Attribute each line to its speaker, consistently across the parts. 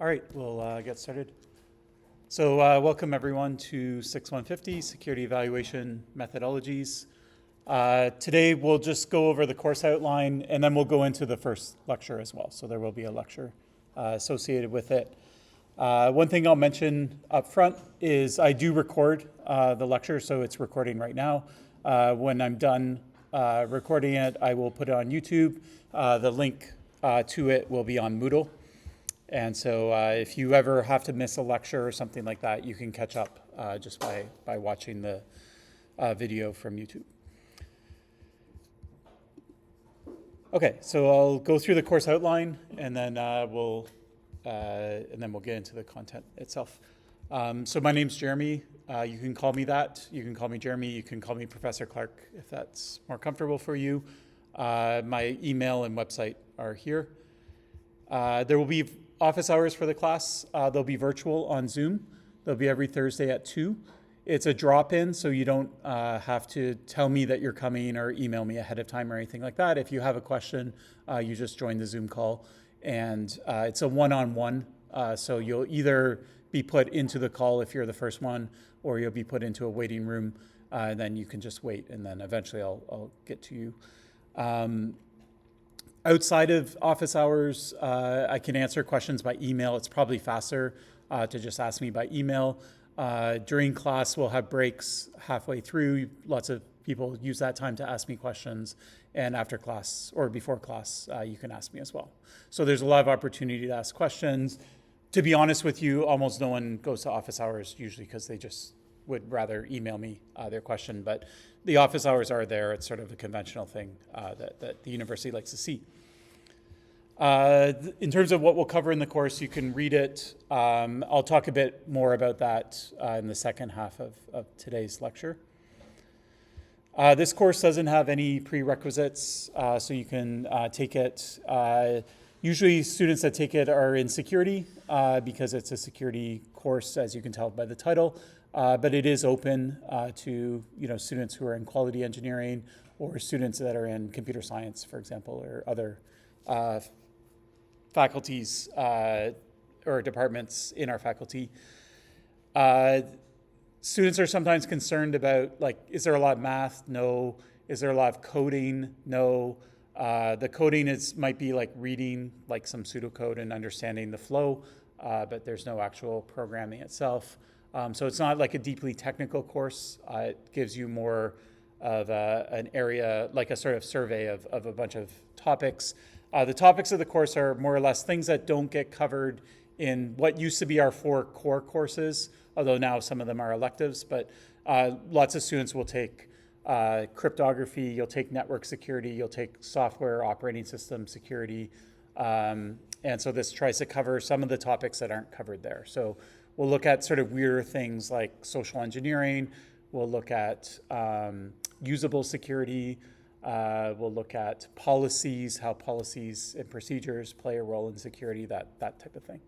Speaker 1: All right, we'll get started. So welcome everyone to 6150 Security Evaluation Methodologies. Today we'll just go over the course outline and then we'll go into the first lecture as well. So there will be a lecture associated with it. One thing I'll mention up front is I do record the lecture, so it's recording right now. When I'm done recording it, I will put it on YouTube. The link to it will be on Moodle. And so if you ever have to miss a lecture or something like that, you can catch up just by watching the video from YouTube. Okay, so I'll go through the course outline and then we'll get into the content itself. So my name's Jeremy. You can call me that. You can call me Jeremy. You can call me Professor Clark if that's more comfortable for you. My email and website are here. There will be office hours for the class. They'll be virtual on Zoom. They'll be every Thursday at 2. It's a drop-in, so you don't have to tell me that you're coming or email me ahead of time or anything like that. If you have a question, you just join the Zoom call. And it's a one-on-one, so you'll either be put into the call if you're the first one, or you'll be put into a waiting room, and then you can just wait, and then eventually I'll get to you. Outside of office hours, I can answer questions by email. It's probably faster to just ask me by email. During class, we'll have breaks halfway through. Lots of people use that time to ask me questions. And after class or before class, you can ask me as well. So there's a lot of opportunity to ask questions. To be honest with you, almost no one goes to office hours usually because they just would rather email me their question. But the office hours are there. It's sort of a conventional thing that the university likes to see. In terms of what we'll cover in the course, you can read it. I'll talk a bit more about that in the second half of today's lecture. This course doesn't have any prerequisites, so you can take it. Usually students that take it are in security because it's a security course, as you can tell by the title. But it is open to students who are in quality engineering or students that are in computer science, for example, or other faculties or departments in our faculty. Students are sometimes concerned about, is there a lot of math? No. Is there a lot of coding? No. The coding might be like reading like some pseudocode and understanding the flow, but there's no actual programming itself. So it's not like a deeply technical course. It gives you more of an area, like a sort of survey of a bunch of topics. The topics of the course are more or less things that don't get covered in what used to be our 4 core courses, although now some of them are electives. But lots of students will take cryptography, you'll take network security, you'll take software operating system security. And so this tries to cover some of the topics that aren't covered there. So we'll look at sort of weirder things like social engineering. We'll look at usable security. We'll look at policies, how policies and procedures play a role in security, that type of thing.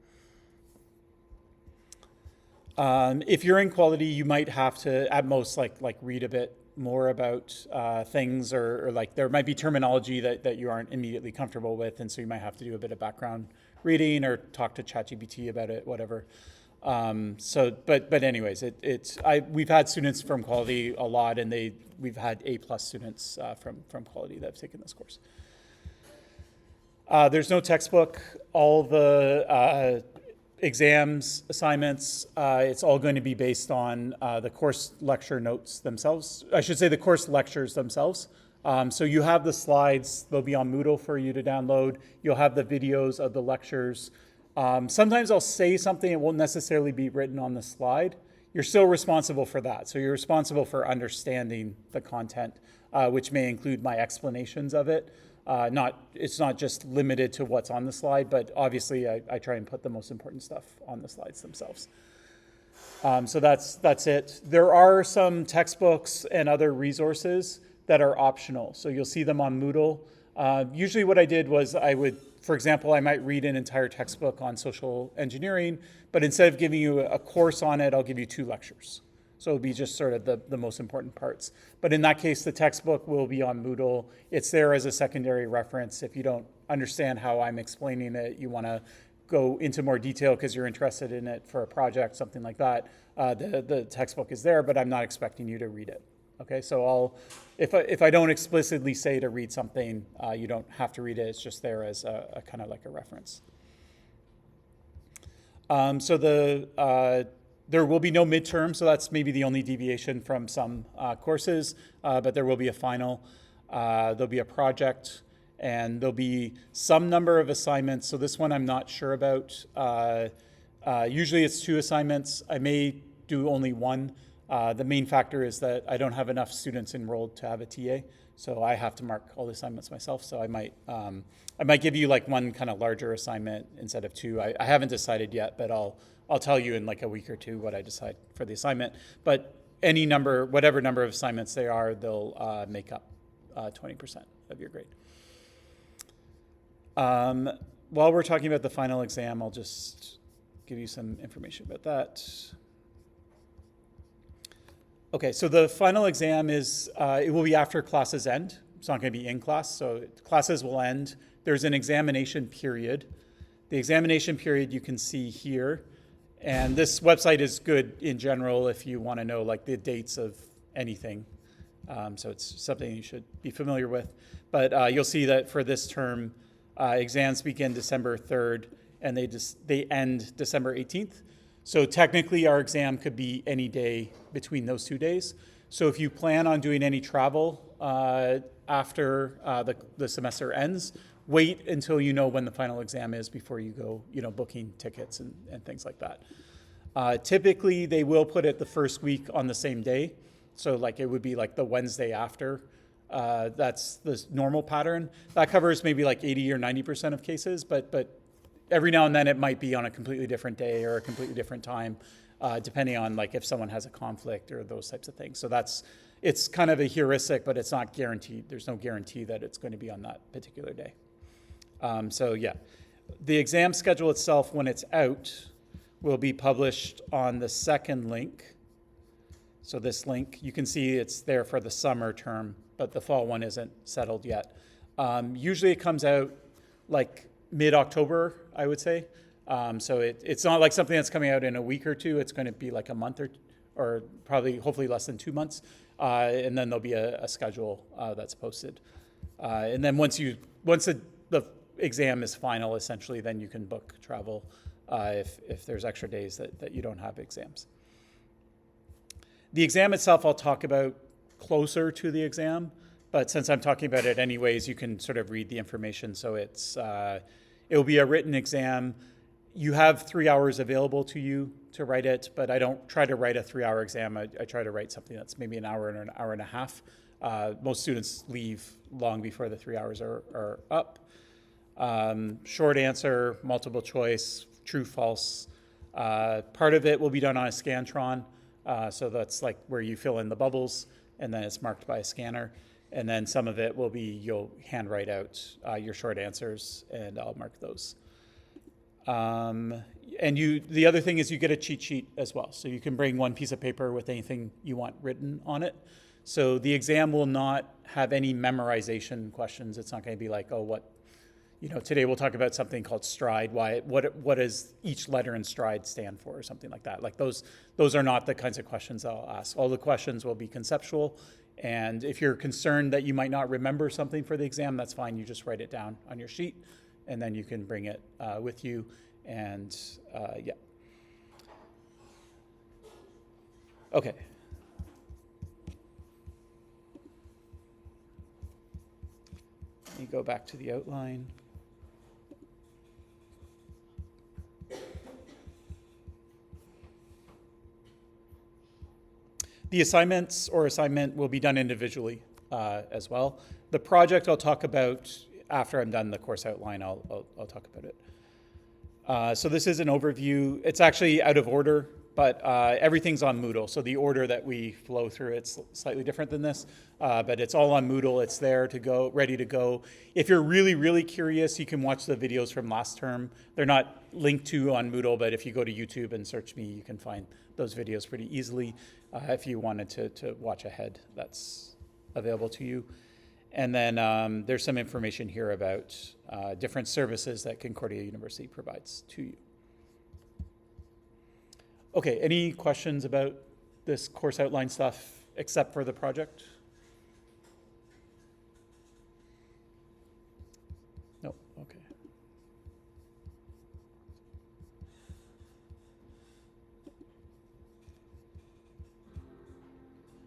Speaker 1: If you're in quality, you might have to, at most, like read a bit more about things, or like there might be terminology that you aren't immediately comfortable with, and so you might have to do a bit of background reading or talk to ChatGPT about it, whatever. But anyways, we've had students from quality a lot, and we've had A+ students from quality that have taken this course. There's no textbook. All the exams, assignments, it's all going to be based on the course lecture notes themselves. I should say the course lectures themselves. So you have the slides. They'll be on Moodle for you to download. You'll have the videos of the lectures. Sometimes I'll say something, it won't necessarily be written on the slide. You're still responsible for that. So you're responsible for understanding the content, which may include my explanations of it. It's not just limited to what's on the slide, but obviously I try and put the most important stuff on the slides themselves. So that's it. There are some textbooks and other resources that are optional. So you'll see them on Moodle. Usually what I did was for example, I might read an entire textbook on social engineering, but instead of giving you a course on it, I'll give you 2 lectures. So it'll be just sort of the most important parts. But in that case, the textbook will be on Moodle. It's there as a secondary reference. If you don't understand how I'm explaining it, you want to go into more detail because you're interested in it for a project, something like that, the textbook is there, but I'm not expecting you to read it. Okay, so if I don't explicitly say to read something, you don't have to read it. It's just there as a kind of like a reference. So there will be no midterm, so that's maybe the only deviation from some courses, but there will be a final. There'll be a project, and there'll be some number of assignments. So this one I'm not sure about. Usually it's 2 assignments. I may do only 1. The main factor is that I don't have enough students enrolled to have a TA, so I have to mark all the assignments myself. So I might give you like 1 kind of larger assignment instead of 2. I haven't decided yet, but I'll tell you in like a week or 2 what I decide for the assignment. But any number, whatever number of assignments they are, they'll make up 20% of your grade. While we're talking about the final exam, I'll just give you some information about that. Okay, so the final exam is, it will be after classes end. It's not going to be in class, so classes will end. There's an examination period. The examination period you can see here. And this website is good in general if you want to know like the dates of anything. So it's something you should be familiar with. But you'll see that for this term, exams begin December 3rd and they end December 18th. So technically our exam could be any day between those 2 days. So if you plan on doing any travel after the semester ends, wait until you know when the final exam is before you go, booking tickets and things like that. Typically they will put it the first week on the same day. So like it would be like the Wednesday after. That's the normal pattern. That covers maybe like 80 or 90% of cases, but every now and then it might be on a completely different day or a completely different time, depending on like if someone has a conflict or those types of things. So it's kind of a heuristic, but it's not guaranteed. There's no guarantee that it's going to be on that particular day. So yeah, the exam schedule itself, when it's out, will be published on the second link. So this link, you can see it's there for the summer term, but the fall one isn't settled yet. Usually it comes out like mid-October, I would say. So it's not like something that's coming out in a week or 2. It's going to be like a month or probably, hopefully less than 2 months. And then there'll be a schedule that's posted. And then once the exam is final, essentially, then you can book travel if there's extra days that you don't have exams. The exam itself I'll talk about closer to the exam, but since I'm talking about it anyways, you can sort of read the information. So it'll be a written exam. You have 3 hours available to you to write it, but I don't try to write a 3-hour exam. I try to write something that's maybe an hour or an hour and a half. Most students leave long before the 3 hours are up. Short answer, multiple choice, true, false. Part of it will be done on a Scantron. So that's like where you fill in the bubbles and then it's marked by a scanner. And then some of it will be, you'll hand write out your short answers and I'll mark those. And the other thing is you get a cheat sheet as well. So you can bring 1 piece of paper with anything you want written on it. So the exam will not have any memorization questions. It's not going to be like, today we'll talk about something called stride. What does each letter in stride stand for or something like that? Like those are not the kinds of questions I'll ask. All the questions will be conceptual. And if you're concerned that you might not remember something for the exam, that's fine. You just write it down on your sheet and then you can bring it with you. And yeah. Okay. Let me go back to the outline. The assignments or assignment will be done individually as well. The project I'll talk about after I'm done the course outline. I'll talk about it. So this is an overview. It's actually out of order, but everything's on Moodle. So the order that we flow through, it's slightly different than this, but it's all on Moodle. It's there to go, ready to go. If you're really, really curious, you can watch the videos from last term. They're not linked to on Moodle, but if you go to YouTube and search me, you can find those videos pretty easily. If you wanted to watch ahead, that's available to you. And then there's some information here about different services that Concordia University provides to you. Okay, any questions about this course outline stuff except for the project? No, okay.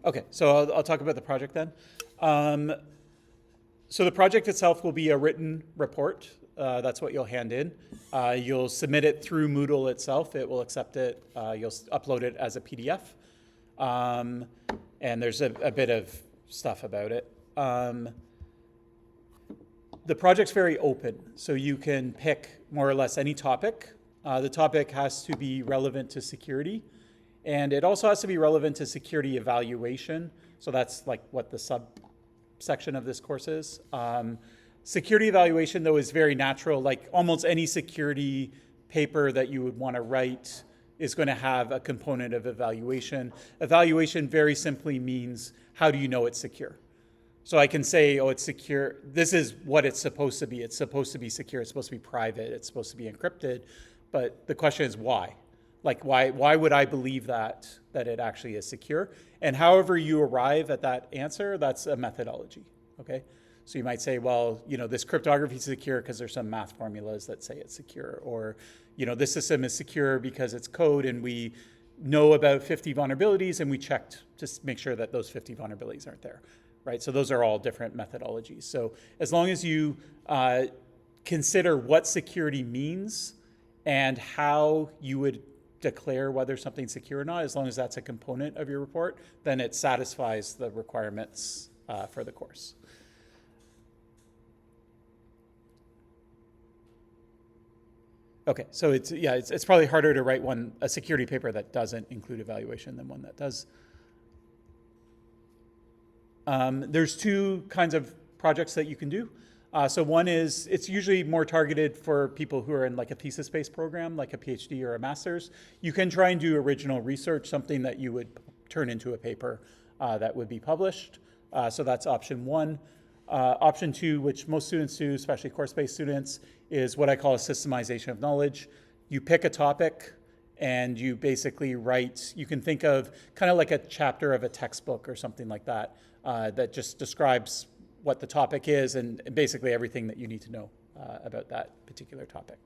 Speaker 1: Okay, so I'll talk about the project then. So the project itself will be a written report. That's what you'll hand in. You'll submit it through Moodle itself. It will accept it. You'll upload it as a PDF. And there's a bit of stuff about it. The project's very open, so you can pick more or less any topic. The topic has to be relevant to security, and it also has to be relevant to security evaluation. So that's like what the subsection of this course is. Security evaluation, though, is very natural. Like almost any security paper that you would want to write is going to have a component of evaluation. Evaluation very simply means, how do you know it's secure? So I can say, oh, it's secure. This is what it's supposed to be. It's supposed to be secure. It's supposed to be private. It's supposed to be encrypted. But the question is why? Like, why would I believe that it actually is secure? And however you arrive at that answer, that's a methodology, okay? So you might say, well, this cryptography is secure because there's some math formulas that say it's secure. Or, this system is secure because it's code and we know about 50 vulnerabilities and we checked to make sure that those 50 vulnerabilities aren't there, right? So those are all different methodologies. So as long as you consider what security means and how you would declare whether something's secure or not, as long as that's a component of your report, then it satisfies the requirements for the course. Okay, so it's probably harder to write a security paper that doesn't include evaluation than one that does. There's two kinds of projects that you can do. So one is, it's usually more targeted for people who are in like a thesis-based program, like a PhD or a master's. You can try and do original research, something that you would turn into a paper that would be published. So that's option one. Option two, which most students do, especially course-based students, is what I call a systemization of knowledge. You pick a topic and you basically write, you can think of kind of like a chapter of a textbook or something like that, that just describes what the topic is and basically everything that you need to know about that particular topic.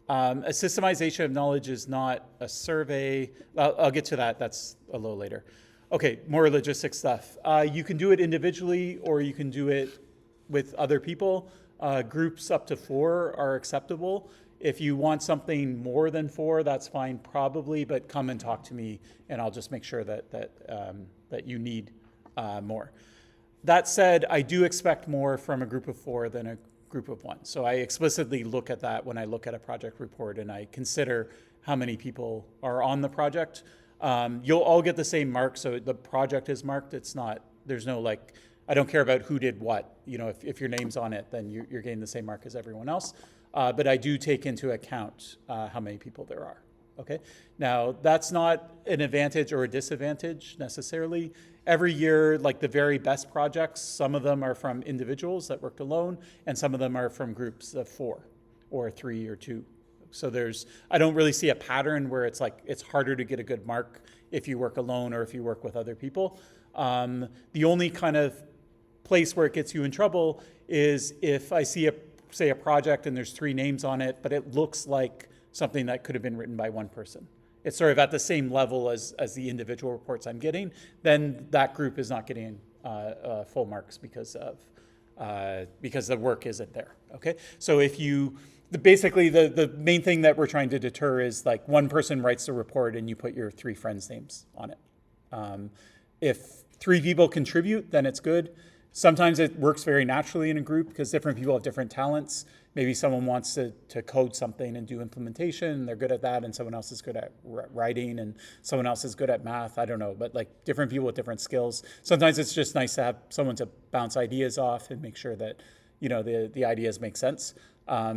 Speaker 1: A systemization of knowledge is not a survey. I'll get to that, that's a little later. Okay, more logistic stuff. You can do it individually or you can do it with other people. Groups up to 4 are acceptable. If you want something more than 4, that's fine probably, but come and talk to me and I'll just make sure that you need more. That said, I do expect more from a group of 4 than a group of 1. So I explicitly look at that when I look at a project report and I consider how many people are on the project. You'll all get the same mark, so the project is marked. It's not, there's no like, I don't care about who did what. If your name's on it, then you're getting the same mark as everyone else. But I do take into account how many people there are, okay? Now, that's not an advantage or a disadvantage necessarily. Every year, like the very best projects, some of them are from individuals that worked alone, and some of them are from groups of 4 or 3 or 2. So I don't really see a pattern where it's like, it's harder to get a good mark if you work alone or if you work with other people. The only kind of place where it gets you in trouble is if I see say a project and there's 3 names on it, but it looks like something that could have been written by one person. It's sort of at the same level as the individual reports I'm getting, then that group is not getting full marks because the work isn't there, okay? So basically the main thing that we're trying to deter is like one person writes the report and you put your 3 friends' names on it. If 3 people contribute, then it's good. Sometimes it works very naturally in a group because different people have different talents. Maybe someone wants to code something and do implementation, and they're good at that, and someone else is good at writing, and someone else is good at math. I don't know, but like different people with different skills. Sometimes it's just nice to have someone to bounce ideas off and make sure that the ideas make sense.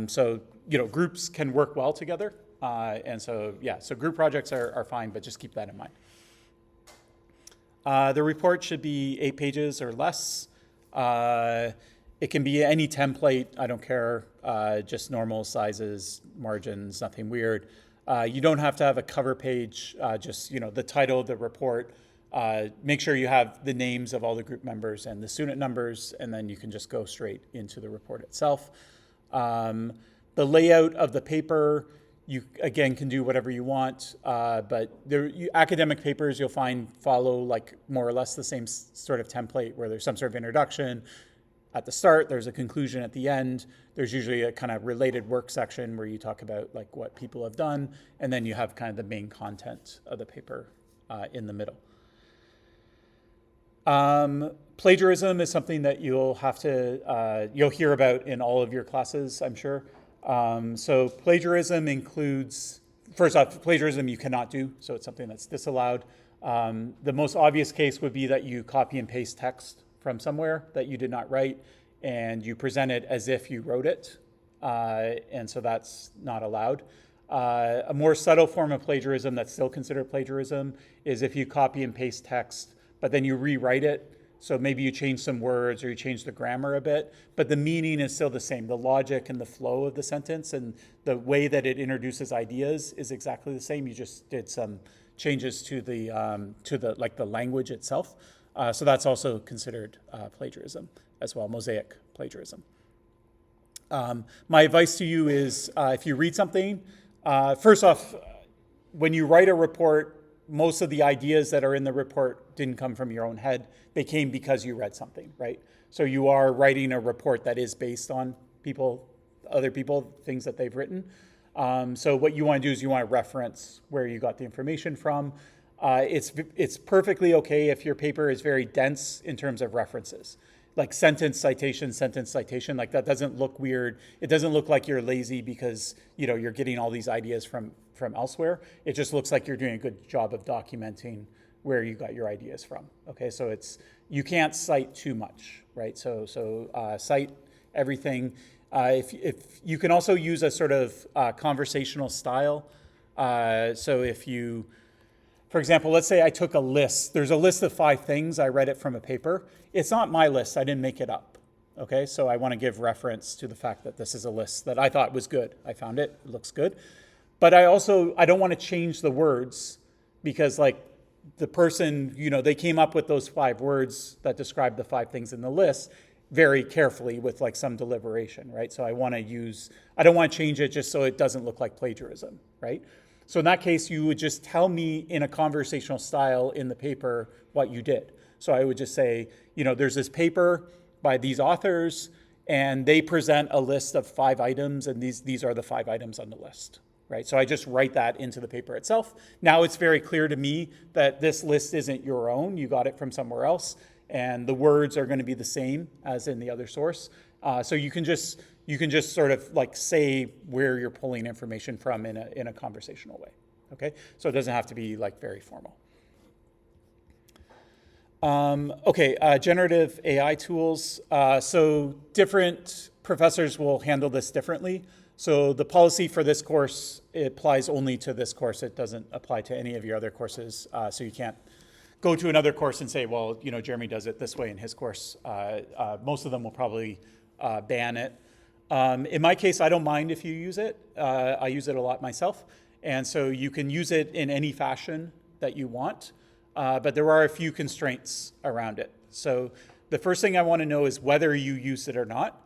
Speaker 1: So groups can work well together, and so group projects are fine, but just keep that in mind. The report should be 8 pages or less. It can be any template. I don't care. Just normal sizes, margins, nothing weird. You don't have to have a cover page. Just the title of the report. Make sure you have the names of all the group members and the student numbers, and then you can just go straight into the report itself. The layout of the paper, you again can do whatever you want, but academic papers you'll find follow like more or less the same sort of template where there's some sort of introduction at the start, there's a conclusion at the end. There's usually a kind of related work section where you talk about like what people have done, and then you have kind of the main content of the paper in the middle. Plagiarism is something that you'll hear about in all of your classes, I'm sure. So plagiarism includes, first off, plagiarism you cannot do, so it's something that's disallowed. The most obvious case would be that you copy and paste text from somewhere that you did not write, and you present it as if you wrote it, and so that's not allowed. A more subtle form of plagiarism that's still considered plagiarism is if you copy and paste text, but then you rewrite it. So maybe you change some words or you change the grammar a bit, but the meaning is still the same. The logic and the flow of the sentence and the way that it introduces ideas is exactly the same. You just did some changes to the language itself. So that's also considered plagiarism as well, mosaic plagiarism. My advice to you is if you read something, first off, when you write a report, most of the ideas that are in the report didn't come from your own head. They came because you read something, right? So you are writing a report that is based on other people, things that they've written. So what you want to do is you want to reference where you got the information from. It's perfectly okay if your paper is very dense in terms of references, like sentence citation, like that doesn't look weird. It doesn't look like you're lazy because you're getting all these ideas from elsewhere. It just looks like you're doing a good job of documenting where you got your ideas from. Okay, so you can't cite too much, right? So cite everything. If you can also use a sort of conversational style. So if you, for example, let's say I took a list. There's a list of 5 things. I read it from a paper. It's not my list. I didn't make it up. Okay, so I want to give reference to the fact that this is a list that I thought was good. I found it. It looks good. But I don't want to change the words because like the person, they came up with those 5 words that describe the 5 things in the list very carefully with like some deliberation, right? So I don't want to change it just so it doesn't look like plagiarism, right? So in that case, you would just tell me in a conversational style in the paper what you did. So I would just say, there's this paper by these authors and they present a list of 5 items and these are the 5 items on the list. Right, so I just write that into the paper itself. Now it's very clear to me that this list isn't your own. You got it from somewhere else, and the words are going to be the same as in the other source. So you can just sort of like say where you're pulling information from in a conversational way. Okay, so it doesn't have to be like very formal. Generative AI tools. So different professors will handle this differently. So the policy for this course, it applies only to this course. It doesn't apply to any of your other courses. So you can't go to another course and say, well, Jeremy does it this way in his course. Most of them will probably ban it. In my case, I don't mind if you use it. I use it a lot myself. And so you can use it in any fashion that you want. But there are a few constraints around it. So the first thing I want to know is whether you use it or not.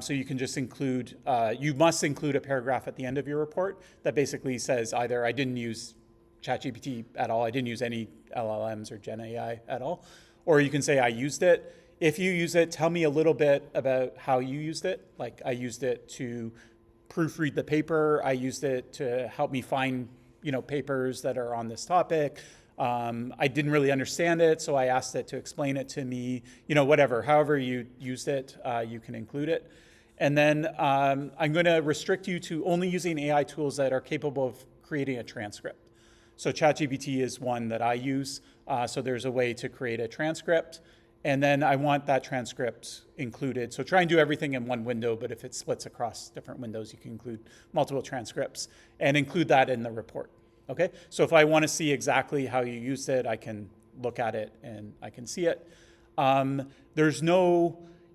Speaker 1: So you can just you must include a paragraph at the end of your report that basically says either I didn't use ChatGPT at all, I didn't use any LLMs or Gen AI at all, or you can say I used it. If you use it, tell me a little bit about how you used it. Like I used it to proofread the paper, I used it to help me find papers that are on this topic. I didn't really understand it, so I asked it to explain it to me, whatever, however you used it, you can include it. And then I'm going to restrict you to only using AI tools that are capable of creating a transcript. So ChatGPT is one that I use. So there's a way to create a transcript. And then I want that transcript included. So try and do everything in one window, but if it splits across different windows, you can include multiple transcripts and include that in the report. Okay, so if I want to see exactly how you used it, I can look at it and I can see it.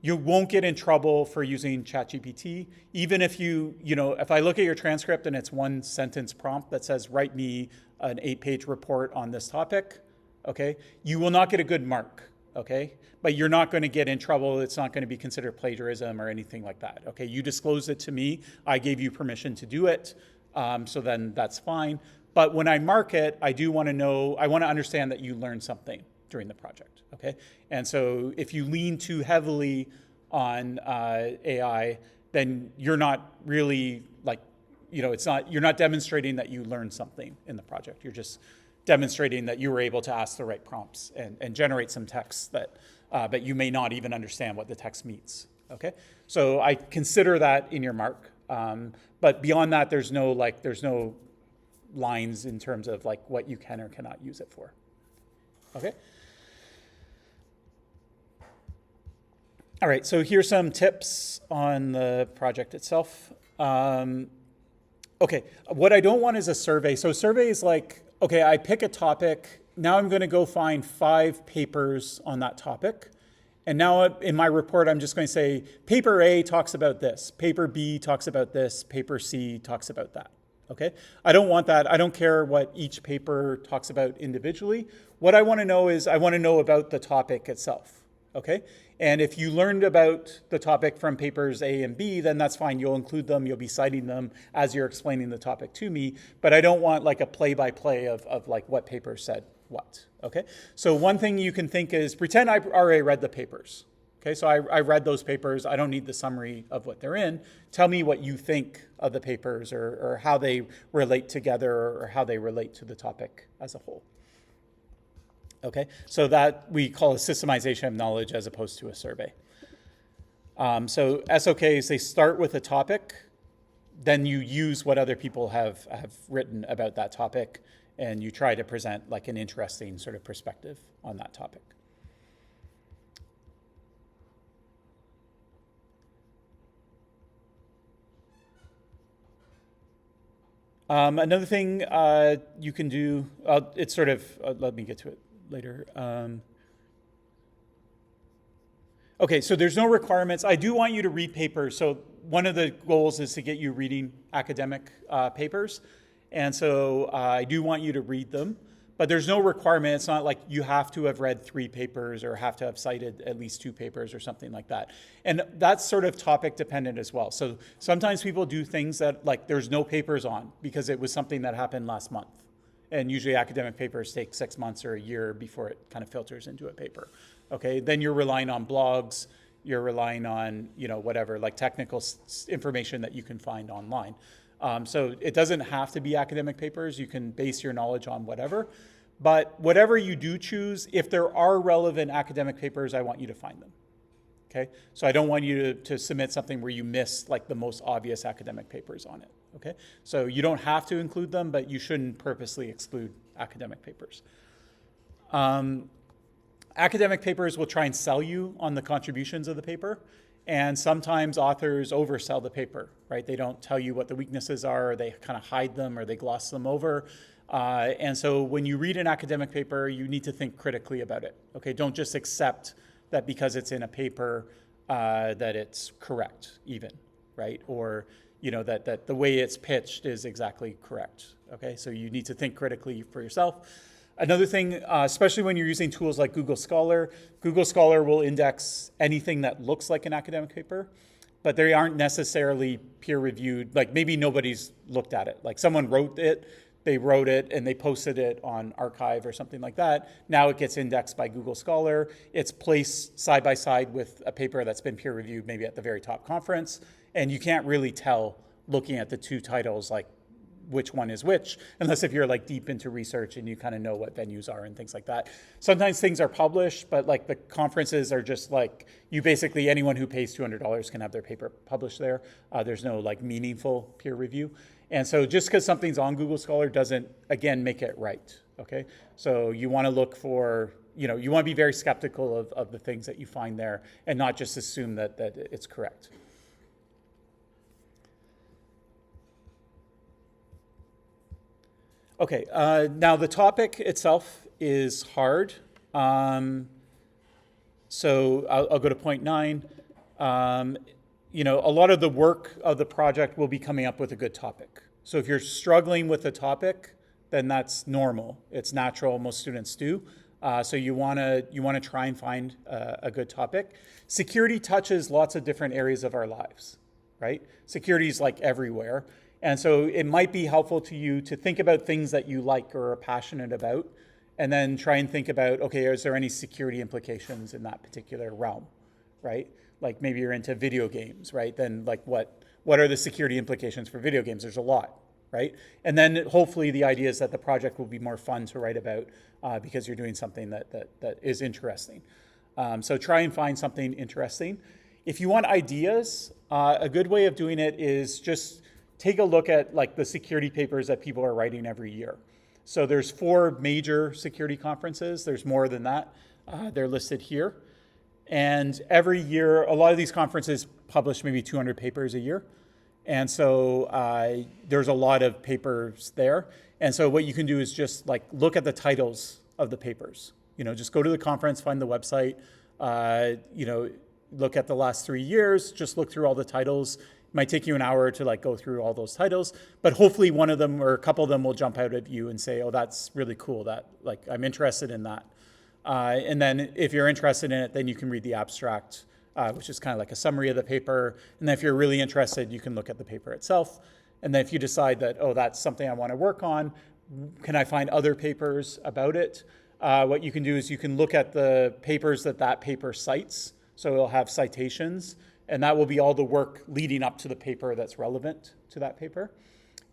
Speaker 1: You won't get in trouble for using ChatGPT. Even if if I look at your transcript and it's one sentence prompt that says, write me an 8-page report on this topic, okay, you will not get a good mark, okay? But you're not going to get in trouble. It's not going to be considered plagiarism or anything like that, okay? You disclosed it to me. I gave you permission to do it, so then that's fine. But when I mark it, I want to understand that you learned something during the project, okay? And so if you lean too heavily on AI, then you're not really you're not demonstrating that you learned something in the project. You're just demonstrating that you were able to ask the right prompts and generate some text but you may not even understand what the text means, okay? So I consider that in your mark. But beyond that, there's no lines in terms of like what you can or cannot use it for, okay? All right, so here's some tips on the project itself. Okay, what I don't want is a survey. So survey is like, okay, I pick a topic. Now I'm going to go find 5 papers on that topic. And now in my report, I'm just going to say, paper A talks about this. Paper B talks about this. Paper C talks about that. Okay? I don't want that. I don't care what each paper talks about individually. What I want to know is I want to know about the topic itself. Okay? And if you learned about the topic from papers A and B, then that's fine. You'll include them. You'll be citing them as you're explaining the topic to me. But I don't want like a play-by-play of like what paper said what. Okay? So one thing you can think is pretend I already read the papers. Okay? So I read those papers. I don't need the summary of what they're in. Tell me what you think of the papers or how they relate together or how they relate to the topic as a whole. Okay, so that we call a systemization of knowledge as opposed to a survey. So SOKs, they start with a topic, then you use what other people have written about that topic, and you try to present like an interesting sort of perspective on that topic. Another thing you can do, it's sort of, let me get to it later. Okay, so there's no requirements. I do want you to read papers. So one of the goals is to get you reading academic papers. And so I do want you to read them. But there's no requirement. It's not like you have to have read 3 papers or have to have cited at least 2 papers or something like that. And that's sort of topic dependent as well. So sometimes people do things that like there's no papers on because it was something that happened last month. And usually academic papers take 6 months or a year before it kind of filters into a paper. Okay, then you're relying on blogs, you're relying on, whatever, like technical information that you can find online. So it doesn't have to be academic papers. You can base your knowledge on whatever. But whatever you do choose, if there are relevant academic papers, I want you to find them. Okay, so I don't want you to submit something where you miss like the most obvious academic papers on it. Okay, so you don't have to include them, but you shouldn't purposely exclude academic papers. Academic papers will try and sell you on the contributions of the paper, and sometimes authors oversell the paper, right? They don't tell you what the weaknesses are, or they kind of hide them, or they gloss them over. And so when you read an academic paper, you need to think critically about it. Okay, don't just accept that because it's in a paper that it's correct even, right? Or that the way it's pitched is exactly correct. Okay, so you need to think critically for yourself. Another thing, especially when you're using tools like Google Scholar will index anything that looks like an academic paper, but they aren't necessarily peer reviewed. Like maybe nobody's looked at it. Like someone wrote it, and they posted it on Archive or something like that. Now it gets indexed by Google Scholar. It's placed side by side with a paper that's been peer reviewed, maybe at the very top conference. And you can't really tell looking at the 2 titles, like which one is which, unless if you're like deep into research and you kind of know what venues are and things like that. Sometimes things are published, but like the conferences are just like, anyone who pays $200 can have their paper published there. There's no like meaningful peer review. And so just because something's on Google Scholar doesn't, again, make it right, okay? So you want to look for, you want to be very skeptical of the things that you find there and not just assume that it's correct. Okay, now the topic itself is hard. So I'll go to point 9. A lot of the work of the project will be coming up with a good topic. So if you're struggling with a topic, then that's normal. It's natural. Most students do. So you want to try and find a good topic. Security touches lots of different areas of our lives, right? Security is like everywhere. And so it might be helpful to you to think about things that you like or are passionate about, and then try and think about, okay, is there any security implications in that particular realm, right? Like maybe you're into video games, right? Then like what are the security implications for video games? There's a lot, right? And then hopefully the idea is that the project will be more fun to write about because you're doing something that is interesting. So try and find something interesting. If you want ideas, a good way of doing it is just take a look at like the security papers that people are writing every year. So there's 4 major security conferences. There's more than that. They're listed here. And every year, a lot of these conferences publish maybe 200 papers a year. And so there's a lot of papers there. And so what you can do is just like look at the titles of the papers. Just go to the conference, find the website, look at the last 3 years, just look through all the titles. It might take you an hour to like go through all those titles, but hopefully one of them or a couple of them will jump out at you and say, oh, that's really cool. That like I'm interested in that. And then if you're interested in it, then you can read the abstract, which is kind of like a summary of the paper. And then if you're really interested, you can look at the paper itself. And then if you decide that, oh, that's something I want to work on, can I find other papers about it? What you can do is you can look at the papers that paper cites. So it'll have citations, and that will be all the work leading up to the paper that's relevant to that paper.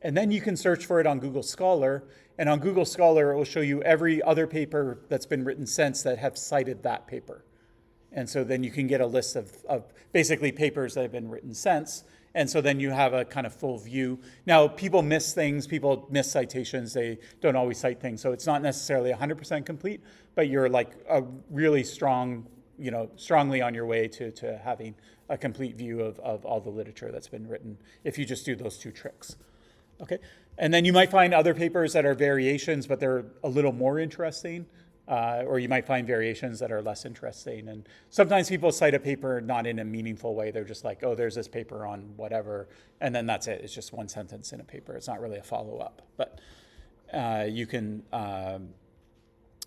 Speaker 1: And then you can search for it on Google Scholar. And on Google Scholar, it will show you every other paper that's been written since that have cited that paper. And so then you can get a list of basically papers that have been written since. And so then you have a kind of full view. Now, people miss things. People miss citations. They don't always cite things. So it's not necessarily 100% complete, but you're like a really strongly on your way to having a complete view of all the literature that's been written if you just do those 2 tricks. Okay, and then you might find other papers that are variations, but they're a little more interesting, or you might find variations that are less interesting. And sometimes people cite a paper not in a meaningful way. They're just like, oh, there's this paper on whatever, and then that's it. It's just one sentence in a paper. It's not really a follow-up, but you can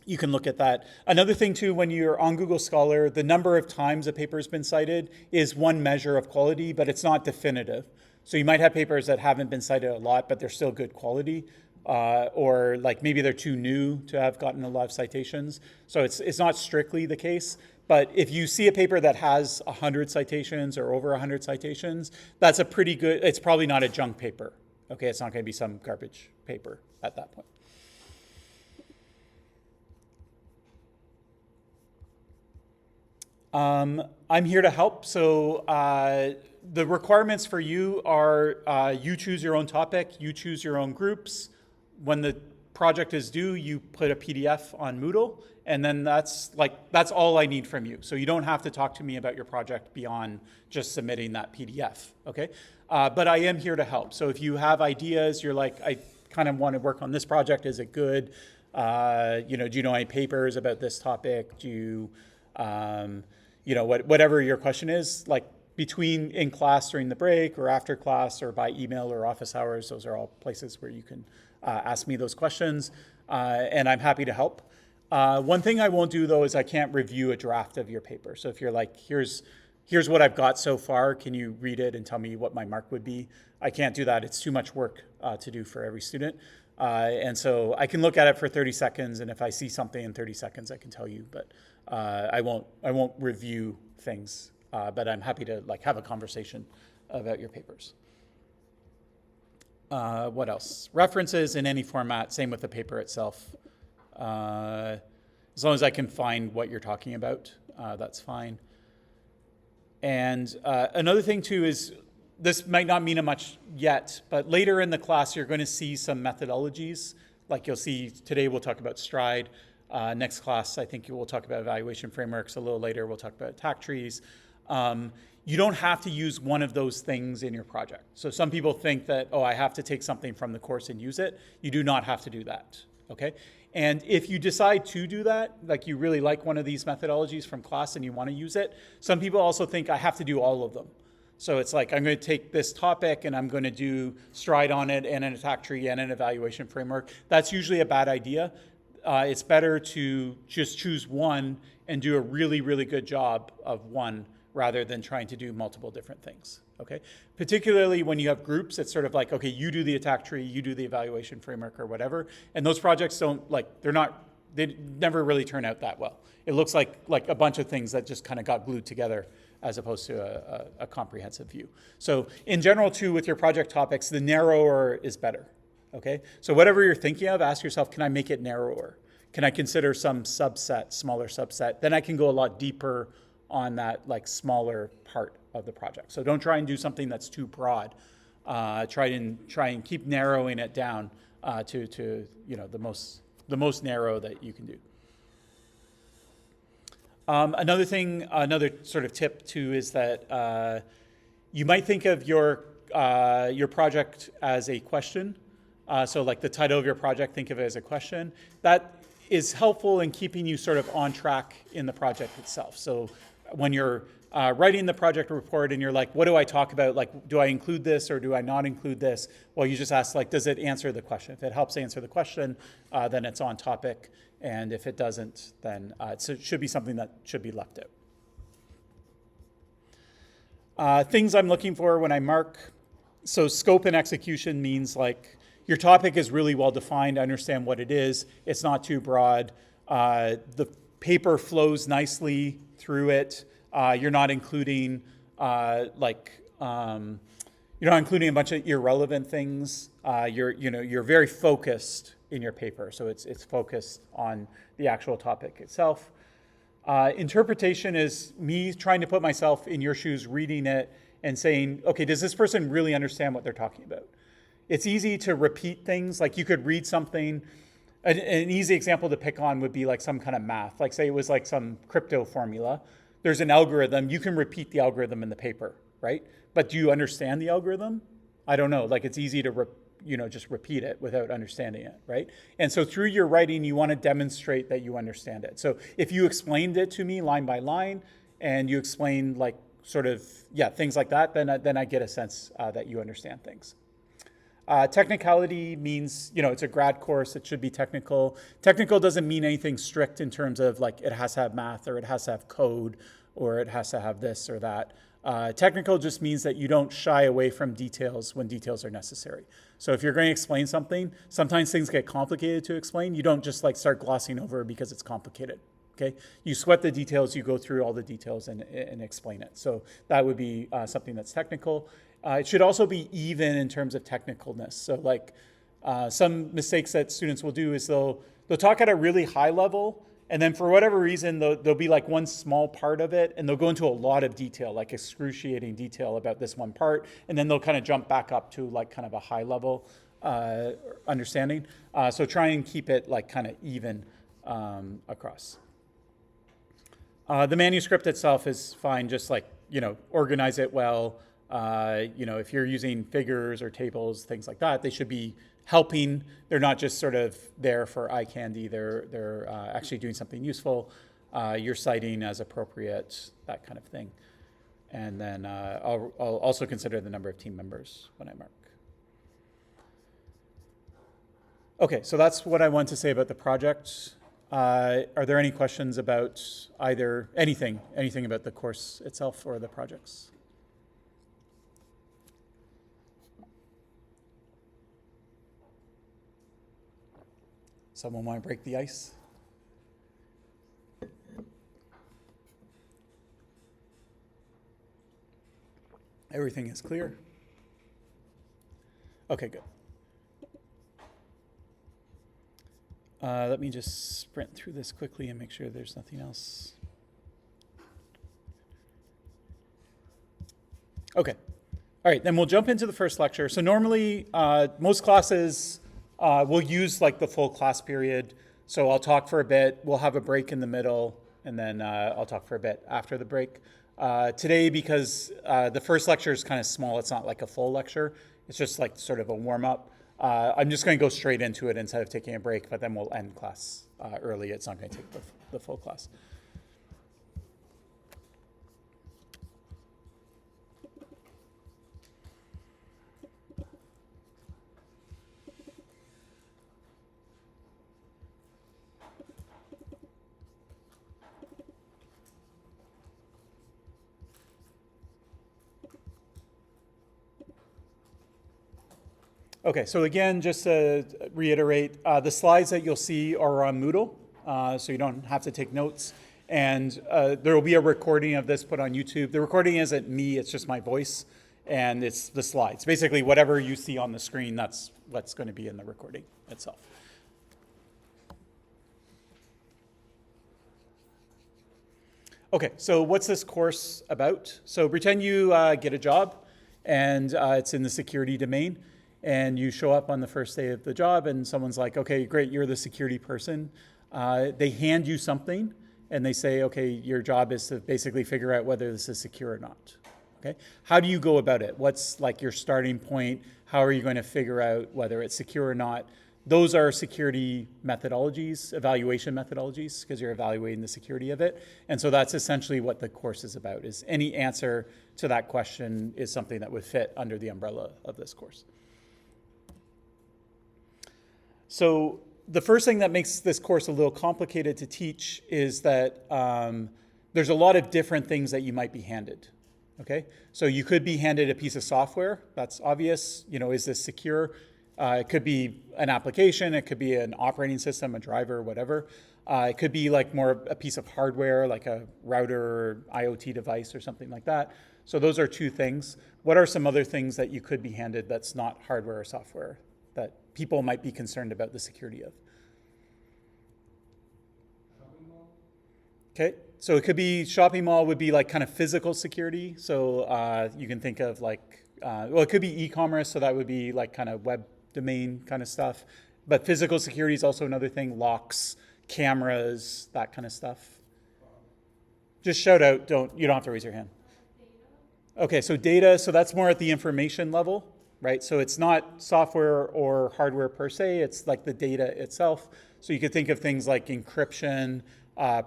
Speaker 1: look at that. Another thing too, when you're on Google Scholar, the number of times a paper has been cited is one measure of quality, but it's not definitive. So you might have papers that haven't been cited a lot, but they're still good quality, or like maybe they're too new to have gotten a lot of citations. So it's not strictly the case. But if you see a paper that has 100 citations or over 100 citations, that's a pretty good. It's probably not a junk paper. Okay, it's not going to be some garbage paper at that point. I'm here to help. So the requirements for you are you choose your own topic, you choose your own groups. When the project is due, you put a PDF on Moodle, and then that's all I need from you. So you don't have to talk to me about your project beyond just submitting that PDF, okay? But I am here to help. So if you have ideas, you're like, I kind of want to work on this project, is it good? Do you know any papers about this topic? Do you, whatever your question is, like between in class during the break or after class or by email or office hours, those are all places where you can ask me those questions, and I'm happy to help. One thing I won't do, though, is I can't review a draft of your paper. So if you're like, here's what I've got so far, can you read it and tell me what my mark would be? I can't do that. It's too much work to do for every student. And so I can look at it for 30 seconds, and if I see something in 30 seconds, I can tell you, but I won't review things, but I'm happy to have a conversation about your papers. What else? References in any format, same with the paper itself. As long as I can find what you're talking about, that's fine. And another thing too is, this might not mean much yet, but later in the class, you're going to see some methodologies. Like you'll see today, we'll talk about STRIDE. Next class, I think we'll talk about evaluation frameworks. A little later, we'll talk about attack trees. You don't have to use one of those things in your project. So some people think that, oh, I have to take something from the course and use it. You do not have to do that. okay? And if you decide to do that, like you really like one of these methodologies from class and you want to use it, some people also think I have to do all of them. So it's like, I'm going to take this topic and I'm going to do stride on it and an attack tree and an evaluation framework. That's usually a bad idea. It's better to just choose one and do a really, really good job of one rather than trying to do multiple different things, okay? Particularly when you have groups, it's sort of like, okay, you do the attack tree, you do the evaluation framework or whatever, and those projects don't, like, they never really turn out that well. It looks like a bunch of things that just kind of got glued together as opposed to a comprehensive view. So in general, too, with your project topics, the narrower is better, okay? So whatever you're thinking of, ask yourself, can I make it narrower? Can I consider some subset, smaller subset? Then I can go a lot deeper on that like smaller part of the project. So don't try and do something that's too broad. Try and keep narrowing it down to the most narrow that you can do. Another sort of tip too is that you might think of your project as a question. So like the title of your project, think of it as a question. That is helpful in keeping you sort of on track in the project itself. So when you're writing the project report and you're like, what do I talk about? Like, do I include this or do I not include this? Well, you just ask, like, does it answer the question? If it helps answer the question, then it's on topic. And if it doesn't, then it should be something that should be left out. Things I'm looking for when I mark. So scope and execution means like your topic is really well defined. Understand what it is. It's not too broad. The paper flows nicely through it. You're not including you're not including a bunch of irrelevant things. You're very focused in your paper, so it's focused on the actual topic itself. Interpretation is me trying to put myself in your shoes, reading it and saying, okay, does this person really understand what they're talking about? It's easy to repeat things. Like you could read something. An easy example to pick on would be like some kind of math. Like say it was like some crypto formula. There's an algorithm. You can repeat the algorithm in the paper, right? But do you understand the algorithm? I don't know. Like it's easy to just repeat it without understanding it, right? And so through your writing, you want to demonstrate that you understand it. So if you explained it to me line by line, and you explained like sort of things like that, then I get a sense that you understand things. Technicality means, it's a grad course. It should be technical. Technical doesn't mean anything strict in terms of like it has to have math or it has to have code or it has to have this or that. Technical just means that you don't shy away from details when details are necessary. So if you're going to explain something, sometimes things get complicated to explain. You don't just like start glossing over because it's complicated. Okay, you sweat the details, you go through all the details and explain it. So that would be something that's technical. It should also be even in terms of technicalness. So like some mistakes that students will do is they'll talk at a really high level, and then for whatever reason, there'll be like one small part of it, and they'll go into a lot of detail, like excruciating detail about this one part, and then they'll kind of jump back up to like kind of a high level understanding. So try and keep it like kind of even across. The manuscript itself is fine, just like, organize it well. If you're using figures or tables, things like that, they should be helping. They're not just sort of there for eye candy. They're actually doing something useful. You're citing as appropriate, that kind of thing. And then I'll also consider the number of team members when I mark. Okay, so that's what I want to say about the project. Are there any questions about either anything about the course itself or the projects? Someone want to break the ice? Everything is clear? Okay, good. Let me just sprint through this quickly and make sure there's nothing else. Okay. All right, then we'll jump into the first lecture. So normally, most classes will use like the full class period. So I'll talk for a bit, we'll have a break in the middle, and then I'll talk for a bit after the break. Today, because the first lecture is kind of small, it's not like a full lecture. It's just like sort of a warm-up. I'm just going to go straight into it instead of taking a break, but then we'll end class early. It's not going to take the full class. Okay, so again, just to reiterate, the slides that you'll see are on Moodle, so you don't have to take notes. And there will be a recording of this put on YouTube. The recording isn't me, it's just my voice, and it's the slides. Basically, whatever you see on the screen, that's what's going to be in the recording itself. Okay, so what's this course about? So pretend you get a job, and it's in the security domain. And you show up on the first day of the job and someone's like, okay, great, you're the security person. They hand you something and they say, okay, your job is to basically figure out whether this is secure or not. Okay, how do you go about it? What's like your starting point? How are you going to figure out whether it's secure or not? Those are security methodologies, evaluation methodologies, because you're evaluating the security of it. And so that's essentially what the course is about, is any answer to that question is something that would fit under the umbrella of this course. So the first thing that makes this course a little complicated to teach is that there's a lot of different things that you might be handed. Okay, so you could be handed a piece of software. That's obvious. You know, is this secure? It could be an application. It could be an operating system, a driver, whatever. It could be like more a piece of hardware, like a router or IoT device or something like that. So those are two things. What are some other things that you could be handed that's not hardware or software that people might be concerned about the security of? Okay, so it could be, shopping mall would be like kind of physical security. So you can think of like, well, it could be e-commerce, so that would be like kind of web domain kind of stuff. But physical security is also another thing, locks, cameras, that kind of stuff. Just shout out, you don't have to raise your hand. Okay, so data, so that's more at the information level. Right, so it's not software or hardware per se, it's like the data itself. So you could think of things like encryption,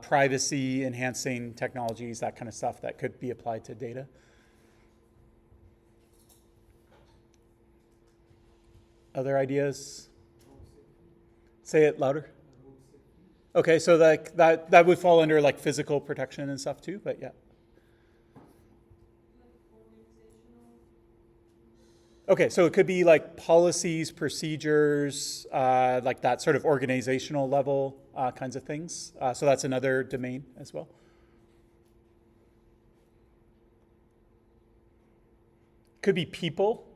Speaker 1: privacy enhancing technologies, that kind of stuff that could be applied to data. Other ideas? Say it louder. Okay, so that would fall under like physical protection and stuff too, but yeah. Okay, so it could be like policies, procedures, like that sort of organizational level kinds of things. So that's another domain as well. Could be people.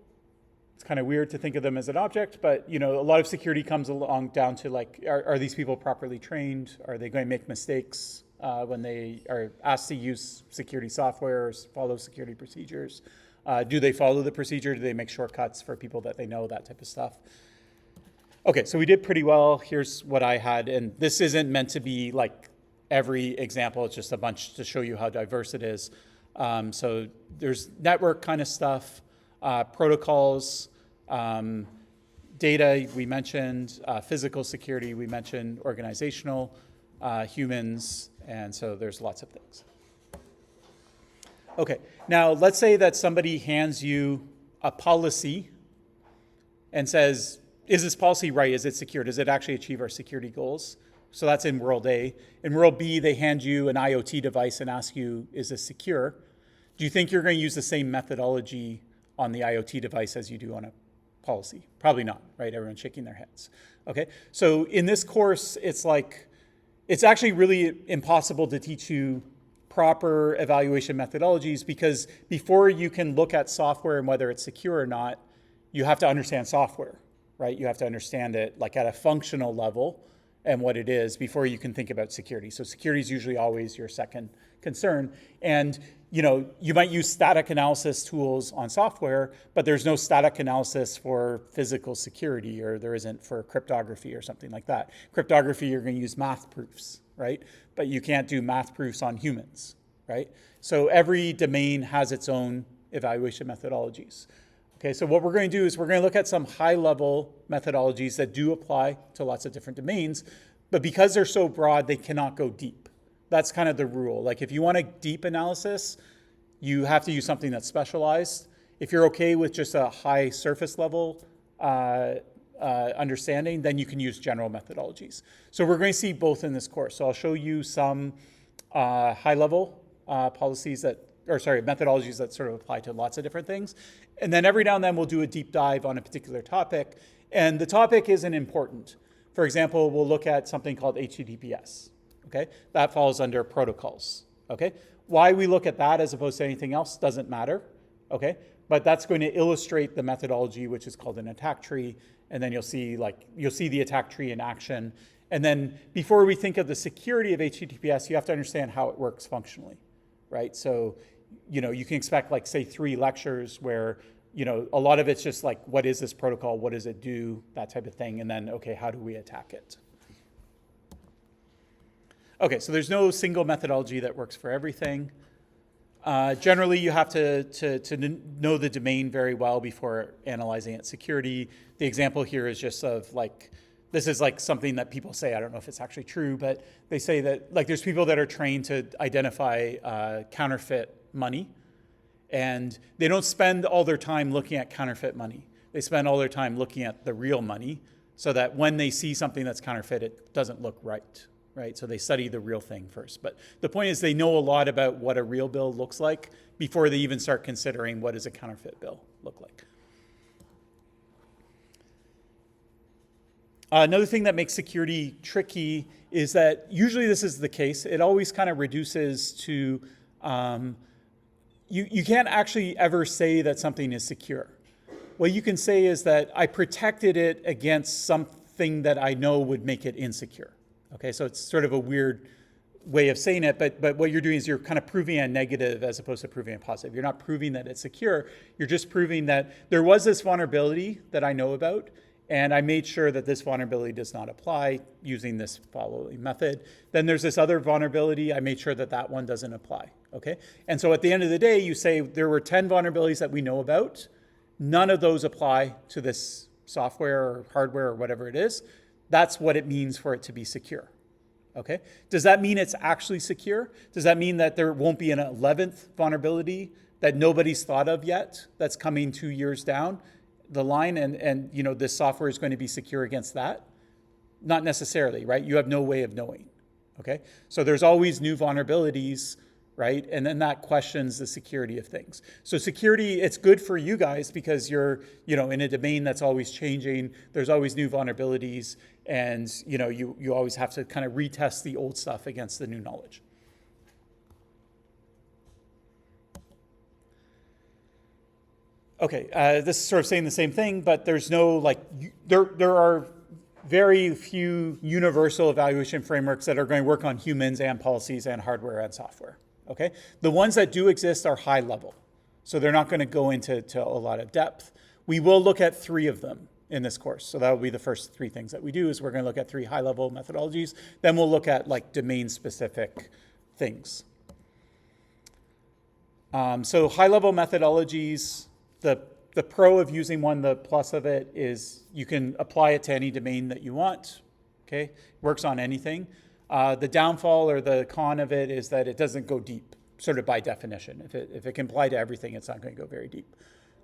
Speaker 1: It's kind of weird to think of them as an object, but you know, a lot of security comes along down to like, are these people properly trained? Are they going to make mistakes when they are asked to use security software or follow security procedures? Do they follow the procedure? Do they make shortcuts for people that they know, that type of stuff? Okay, so we did pretty well. Here's what I had, and this isn't meant to be like every example. It's just a bunch to show you how diverse it is. So there's network kind of stuff, protocols, data we mentioned, physical security we mentioned, organizational, humans, and so there's lots of things. Okay, now let's say that somebody hands you a policy and says, is this policy right? Is it secure? Does it actually achieve our security goals? So that's in world A. In world B, they hand you an IoT device and ask you, is this secure? Do you think you're going to use the same methodology on the IoT device as you do on a policy? Probably not, right? Everyone's shaking their heads. Okay, so in this course, it's actually really impossible to teach you proper evaluation methodologies, because before you can look at software and whether it's secure or not, you have to understand software, right? You have to understand it like at a functional level and what it is before you can think about security. So security is usually always your second concern. And you know, you might use static analysis tools on software, but there's no static analysis for physical security, or there isn't for cryptography or something like that. Cryptography, you're going to use math proofs, right? But you can't do math proofs on humans, right? So every domain has its own evaluation methodologies. Okay, so what we're going to do is we're going to look at some high-level methodologies that do apply to lots of different domains, but because they're so broad, they cannot go deep. That's kind of the rule. Like if you want a deep analysis, you have to use something that's specialized. If you're okay with just a high surface level understanding, then you can use general methodologies. So we're going to see both in this course. So I'll show you some high-level methodologies that sort of apply to lots of different things. And then every now and then we'll do a deep dive on a particular topic. And the topic isn't important. For example, we'll look at something called HTTPS. Okay, that falls under protocols. Okay, why we look at that as opposed to anything else doesn't matter. Okay, but that's going to illustrate the methodology, which is called an attack tree. And then you'll see the attack tree in action. And then before we think of the security of HTTPS, you have to understand how it works functionally, right? So, you can expect like say 3 lectures where, a lot of it's just like, what is this protocol? What does it do? That type of thing. And then, okay, how do we attack it? Okay, so there's no single methodology that works for everything. Generally, you have to know the domain very well before analyzing its security. The example here is just of like, this is like something that people say, I don't know if it's actually true, but they say that like there's people that are trained to identify counterfeit money, and they don't spend all their time looking at counterfeit money. They spend all their time looking at the real money so that when they see something that's counterfeit, it doesn't look right. Right, so they study the real thing first. But the point is they know a lot about what a real bill looks like before they even start considering what does a counterfeit bill look like. Another thing that makes security tricky is that usually this is the case. It always kind of reduces to, you can't actually ever say that something is secure. What you can say is that I protected it against something that I know would make it insecure. Okay, so it's sort of a weird way of saying it, but what you're doing is you're kind of proving a negative as opposed to proving a positive. You're not proving that it's secure. You're just proving that there was this vulnerability that I know about, and I made sure that this vulnerability does not apply using this following method. Then there's this other vulnerability. I made sure that that one doesn't apply. Okay, and so at the end of the day, you say there were 10 vulnerabilities that we know about. None of those apply to this software or hardware or whatever it is. That's what it means for it to be secure. Okay? Does that mean it's actually secure? Does that mean that there won't be an 11th vulnerability that nobody's thought of yet that's coming 2 years down the line and this software is going to be secure against that? Not necessarily, right? You have no way of knowing. Okay? So there's always new vulnerabilities, right? And then that questions the security of things. So security, it's good for you guys because you're, in a domain that's always changing. There's always new vulnerabilities, and you always have to kind of retest the old stuff against the new knowledge. Okay, this is sort of saying the same thing, but there's no there are very few universal evaluation frameworks that are going to work on humans and policies and hardware and software. Okay, the ones that do exist are high level, so they're not going to go into a lot of depth. We will look at 3 of them in this course, so that will be the first 3 things that we do. Is we're going to look at 3 high level methodologies. Then we'll look at like domain specific things. So high level methodologies. The pro of using one, the plus of it is you can apply it to any domain that you want. Okay, works on anything. The downfall or the con of it is that it doesn't go deep, sort of by definition. If it can apply to everything, it's not going to go very deep.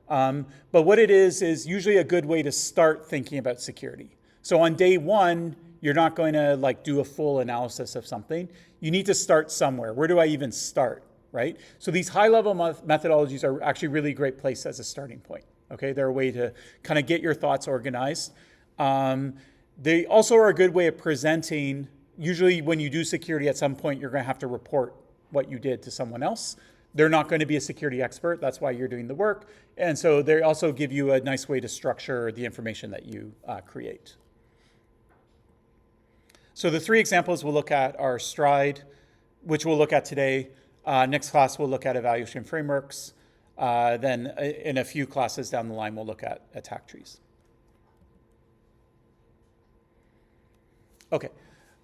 Speaker 1: But what it is usually a good way to start thinking about security. So on day 1, you're not going to do a full analysis of something. You need to start somewhere. Where do I even start, right? So these high-level methodologies are actually really great place as a starting point. Okay, they're a way to kind of get your thoughts organized. They also are a good way of presenting. Usually when you do security, at some point, you're going to have to report what you did to someone else. They're not going to be a security expert. That's why you're doing the work. And so they also give you a nice way to structure the information that you create. So the 3 examples we'll look at are Stride, which we'll look at today. Next class, we'll look at evaluation frameworks. Then in a few classes down the line, we'll look at attack trees. Okay.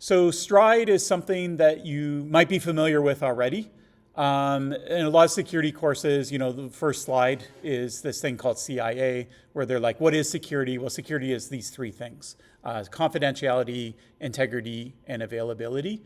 Speaker 1: So Stride is something that you might be familiar with already. In a lot of security courses, the first slide is this thing called CIA, where they're like, what is security? Well, security is these three things: confidentiality, integrity, and availability.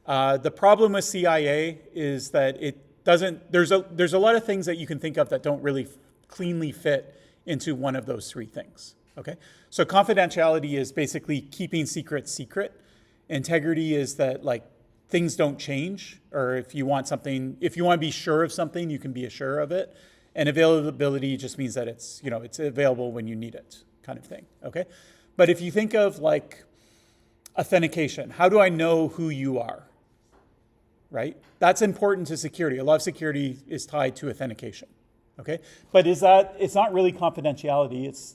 Speaker 1: The problem with CIA is that it doesn't, there's a lot of things that you can think of that don't really cleanly fit into one of those three things, okay? So confidentiality is basically keeping secrets secret. Integrity is that like things don't change, or if you want to be sure of something, you can be sure of it. And availability just means that it's available when you need it, kind of thing, okay? But if you think of like authentication, how do I know who you are, right? That's important to security. A lot of security is tied to authentication, okay? But it's not really confidentiality.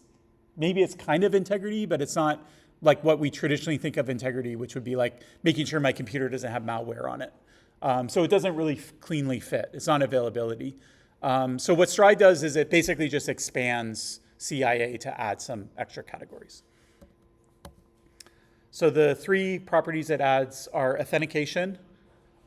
Speaker 1: Maybe it's kind of integrity, but it's not like what we traditionally think of integrity, which would be like making sure my computer doesn't have malware on it. So it doesn't really cleanly fit. It's not availability. So what Stride does is it basically just expands CIA to add some extra categories. So the three properties it adds are authentication.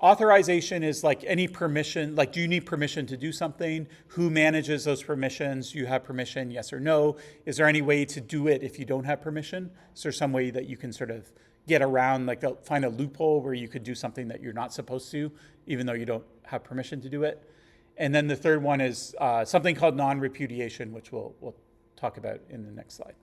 Speaker 1: Authorization is like any permission, like do you need permission to do something? Who manages those permissions? You have permission, yes or no? Is there any way to do it if you don't have permission? Is there some way that you can sort of get around, like find a loophole where you could do something that you're not supposed to, even though you don't have permission to do it? And then the third one is something called non-repudiation, which we'll talk about in the next slide.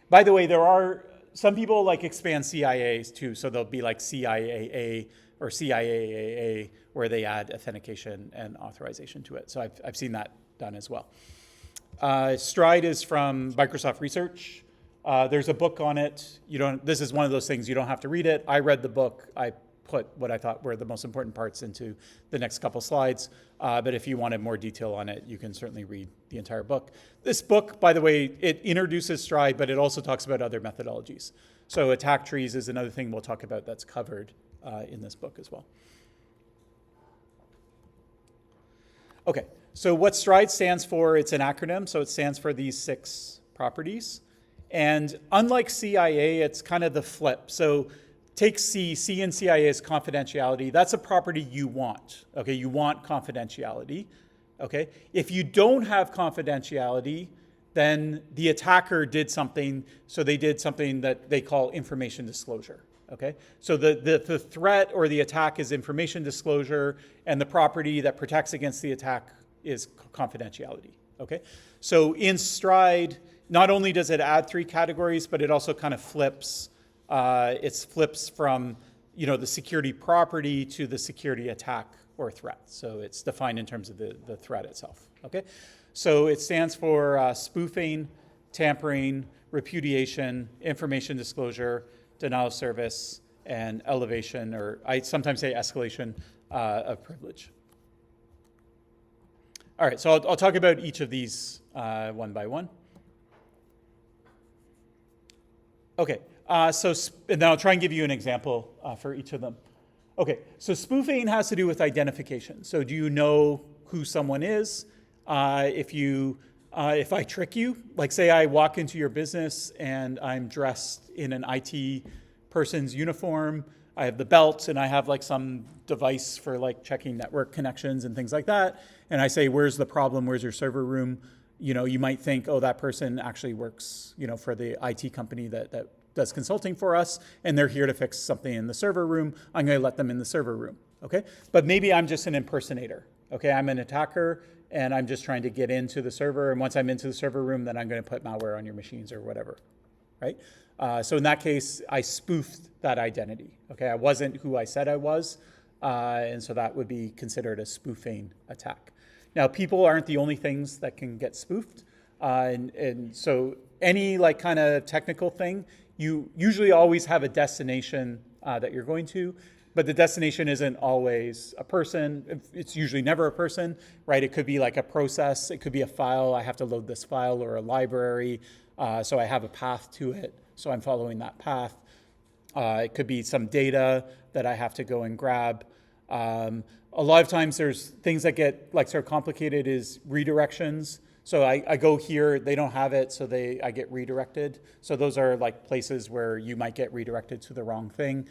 Speaker 1: By the way, there are some people like expand CIAs too, so they'll be like CIAA or CIAAA, where they add authentication and authorization to it. So I've seen that done as well. Stride is from Microsoft Research. There's a book on it. This is one of those things, you don't have to read it. I read the book. I put what I thought were the most important parts into the next couple slides. But if you wanted more detail on it, you can certainly read the entire book. This book, by the way, it introduces Stride, but it also talks about other methodologies. So attack trees is another thing we'll talk about that's covered in this book as well. Okay, so what Stride stands for, it's an acronym, so it stands for these 6 properties. And unlike CIA, it's kind of the flip. So take C in CIA is confidentiality. That's a property you want, okay? You want confidentiality, okay? If you don't have confidentiality, then the attacker did something, so they did something that they call information disclosure, okay? So the threat or the attack is information disclosure, and the property that protects against the attack is confidentiality, okay? So in Stride, not only does it add 3 categories, but it also kind of flips. It flips from the security property to the security attack or threat. So it's defined in terms of the threat itself, okay? So it stands for spoofing, tampering, repudiation, information disclosure, denial of service, and elevation, or I sometimes say escalation of privilege. All right, so I'll talk about each of these one by one. Okay, and then I'll try and give you an example for each of them. Okay, so spoofing has to do with identification. So do you know who someone is? If I trick you, like say I walk into your business and I'm dressed in an IT person's uniform, I have the belt and I have like some device for like checking network connections and things like that, and I say, where's the problem? Where's your server room? You might think, oh, that person actually works, for the IT company that does consulting for us, and they're here to fix something in the server room. I'm going to let them in the server room, okay? But maybe I'm just an impersonator, okay? I'm an attacker, and I'm just trying to get into the server, and once I'm into the server room, then I'm going to put malware on your machines or whatever, right? So in that case, I spoofed that identity, okay? I wasn't who I said I was, and so that would be considered a spoofing attack. Now, people aren't the only things that can get spoofed, and so any like kind of technical thing, you usually always have a destination that you're going to, but the destination isn't always a person. It's usually never a person, right? It could be like a process. It could be a file. I have to load this file, or a library, so I have a path to it, so I'm following that path. It could be some data that I have to go and grab. A lot of times there's things that get like sort of complicated is redirections. So I go here, they don't have it, so I get redirected. So those are like places where you might get redirected to the wrong thing.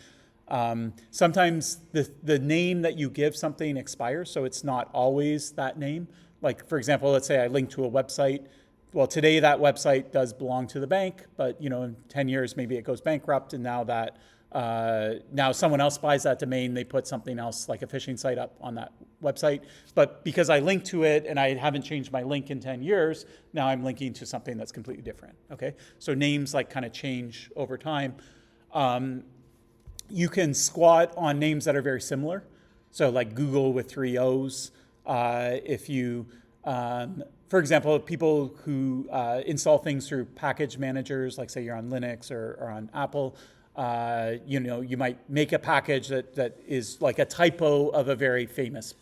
Speaker 1: Sometimes the name that you give something expires, so it's not always that name. Like, for example, let's say I link to a website. Well, today that website does belong to the bank, but in 10 years maybe it goes bankrupt, and now someone else buys that domain, they put something else like a phishing site up on that website. But because I linked to it and I haven't changed my link in 10 years, now I'm linking to something that's completely different, okay? So names like kind of change over time. You can squat on names that are very similar. So like Google with 3 O's. If you, for example, people who install things through package managers, like say you're on Linux or on Apple, you might make a package that is like a typo of a very famous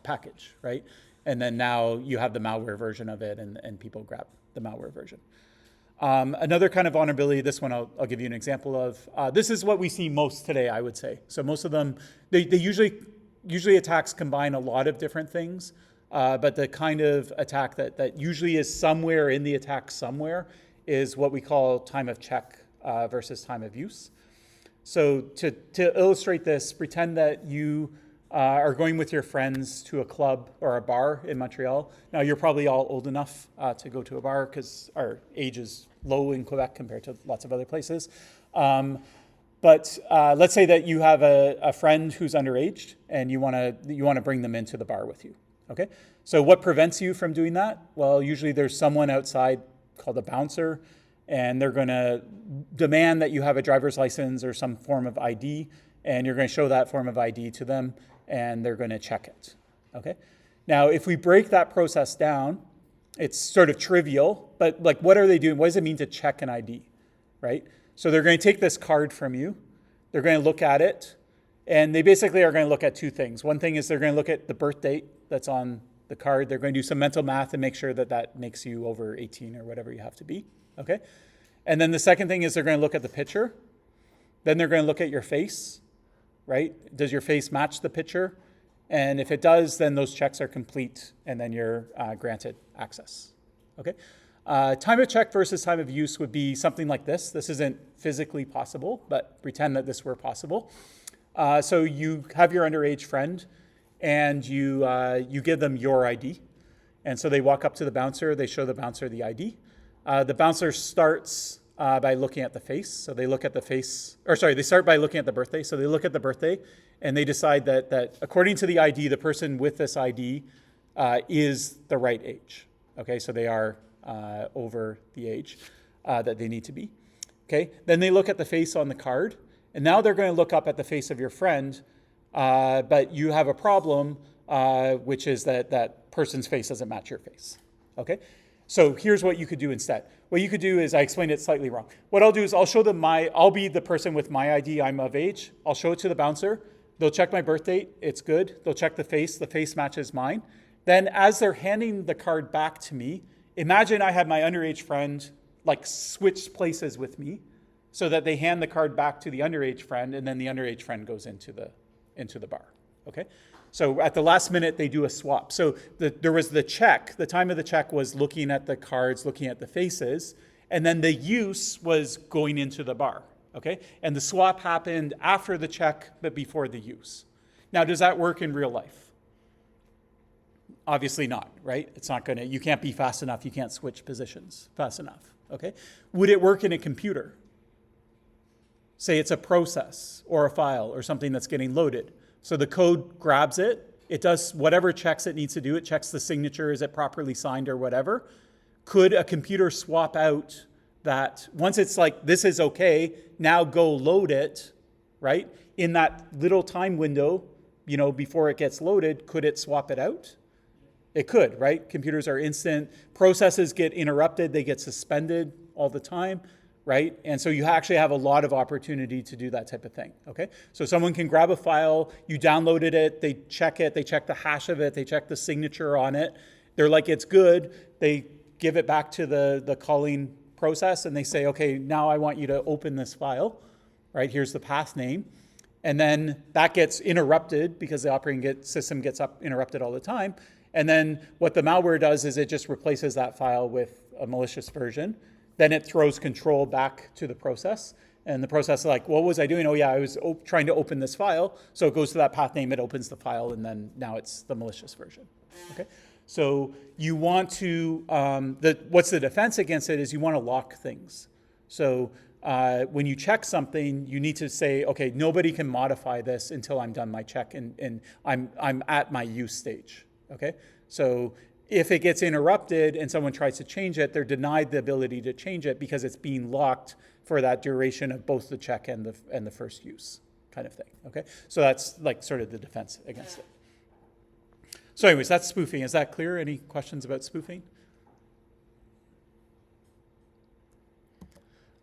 Speaker 1: package, right? And then now you have the malware version of it, and people grab the malware version. Another kind of vulnerability, this one I'll give you an example of. This is what we see most today, I would say. So most of them, they usually attacks combine a lot of different things, but the kind of attack that usually is somewhere in the attack somewhere is what we call time of check versus time of use. So to illustrate this, pretend that you are going with your friends to a club or a bar in Montreal. Now, you're probably all old enough to go to a bar because our age is low in Quebec compared to lots of other places. But let's say that you have a friend who's underage and you want to bring them into the bar with you. Okay. So what prevents you from doing that? Well, usually there's someone outside called a bouncer, and they're going to demand that you have a driver's license or some form of ID, and you're going to show that form of ID to them, and they're going to check it. Okay. Now, if we break that process down, it's sort of trivial, but like, what are they doing? What does it mean to check an ID, right? So they're going to take this card from you. They're going to look at it, and they basically are going to look at two things. One thing is they're going to look at the birth date that's on the card. They're going to do some mental math and make sure that that makes you over 18 or whatever you have to be, okay? And then the second thing is they're going to look at the picture. Then they're going to look at your face, right? Does your face match the picture? And if it does, then those checks are complete, and then you're granted access, okay? Time of check versus time of use would be something like this. This isn't physically possible, but pretend that this were possible. So you have your underage friend, and you give them your ID. And so they walk up to the bouncer, they show the bouncer the ID. The bouncer starts by looking at the face. So they look at the face, they start by looking at the birthday. So they look at the birthday, and they decide that according to the ID, the person with this ID is the right age. Okay, so they are over the age that they need to be. Okay, then they look at the face on the card, and now they're going to look up at the face of your friend, but you have a problem, which is that person's face doesn't match your face. Okay, so here's what you could do instead. What you could do is, I explained it slightly wrong. What I'll do is I'll show them I'll be the person with my ID, I'm of age. I'll show it to the bouncer. They'll check my birth date, it's good. They'll check the face matches mine. Then as they're handing the card back to me, imagine I had my underage friend like switch places with me so that they hand the card back to the underage friend, and then the underage friend goes into the bar, okay? So at the last minute, they do a swap. So there was the check. The time of the check was looking at the cards, looking at the faces, and then the use was going into the bar, okay? And the swap happened after the check, but before the use. Now, does that work in real life? Obviously not, right? It's not going to, you can't be fast enough, you can't switch positions fast enough, okay? Would it work in a computer? Say it's a process or a file or something that's getting loaded. So the code grabs it, it does whatever checks it needs to do, it checks the signature, is it properly signed or whatever. Could a computer swap out that, once it's like, this is okay, now go load it, right? In that little time window, before it gets loaded, could it swap it out? It could, right? Computers are instant. Processes get interrupted. They get suspended all the time, right? And so you actually have a lot of opportunity to do that type of thing, okay? So someone can grab a file, you downloaded it, they check the hash of it, they check the signature on it. They're like, it's good. They give it back to the calling process, and they say, okay, now I want you to open this file, right? Here's the path name. And then that gets interrupted because the operating system gets interrupted all the time. And then what the malware does is it just replaces that file with a malicious version. Then it throws control back to the process. And the process is like, what was I doing? Oh yeah, I was trying to open this file. So it goes to that path name, it opens the file, and then now it's the malicious version. Okay. So you want to, what's the defense against it is you want to lock things. So when you check something, you need to say, okay, nobody can modify this until I'm done my check and I'm at my use stage. Okay. So if it gets interrupted and someone tries to change it, they're denied the ability to change it because it's being locked for that duration of both the check and the first use kind of thing, okay? So that's like sort of the defense against it. So anyways, that's spoofing. Is that clear? Any questions about spoofing?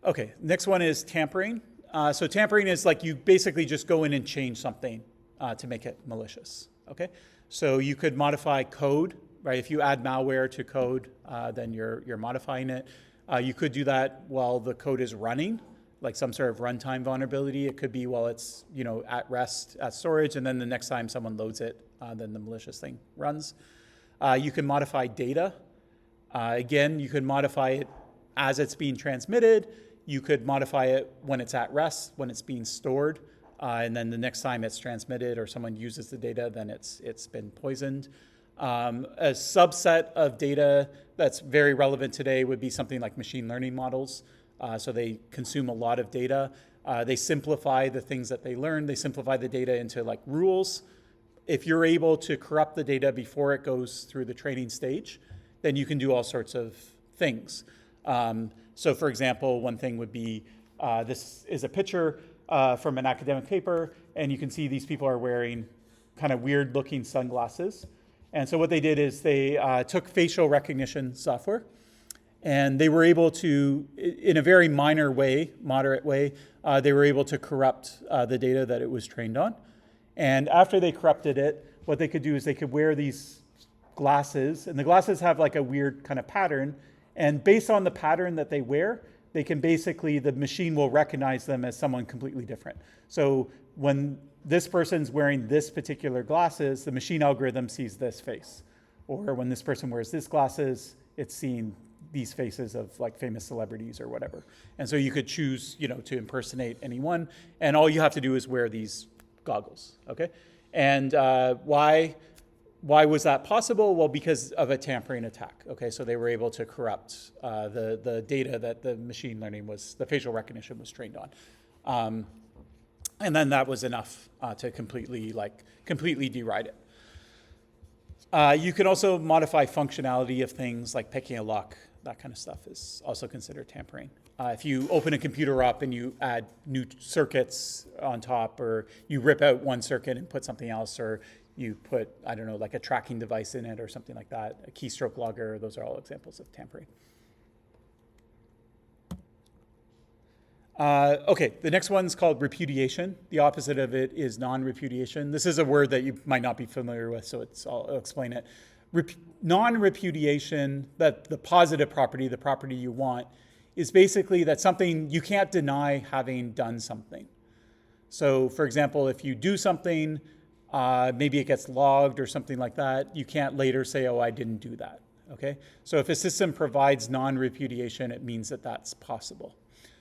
Speaker 1: Okay, next one is tampering. So tampering is like you basically just go in and change something to make it malicious, okay? So you could modify code, right? If you add malware to code, then you're modifying it. You could do that while the code is running, like some sort of runtime vulnerability. It could be while it's at rest at storage, and then the next time someone loads it, then the malicious thing runs. You can modify data. Again, you could modify it as it's being transmitted. You could modify it when it's at rest, when it's being stored, and then the next time it's transmitted or someone uses the data, then it's been poisoned. A subset of data that's very relevant today would be something like machine learning models. So they consume a lot of data. They simplify the things that they learn. They simplify the data into like rules. If you're able to corrupt the data before it goes through the training stage, then you can do all sorts of things. So for example, one thing would be, this is a picture from an academic paper, and you can see these people are wearing kind of weird looking sunglasses. And so what they did is they took facial recognition software, and they were able to, in a very minor way, moderate way, they were able to corrupt the data that it was trained on. And after they corrupted it, what they could do is they could wear these glasses, and the glasses have like a weird kind of pattern. And based on the pattern that they wear, they can basically, the machine will recognize them as someone completely different. So when this person's wearing this particular glasses, the machine algorithm sees this face. Or when this person wears this glasses, it's seeing these faces of like famous celebrities or whatever. And so you could choose, to impersonate anyone, and all you have to do is wear these goggles, okay? And why was that possible? Well, because of a tampering attack, okay? So they were able to corrupt the data that the machine learning the facial recognition was trained on. And then that was enough to completely deride it. You can also modify functionality of things like picking a lock. That kind of stuff is also considered tampering. If you open a computer up and you add new circuits on top, or you rip out one circuit and put something else, or you put, I don't know, like a tracking device in it or something like that, a keystroke logger, those are all examples of tampering. Okay, the next one's called repudiation. The opposite of it is non-repudiation. This is a word that you might not be familiar with, so I'll explain it. Non-repudiation, that the positive property, the property you want, is basically that something, you can't deny having done something. So for example, if you do something, maybe it gets logged or something like that, you can't later say, oh, I didn't do that, okay? So if a system provides non-repudiation, it means that that's possible.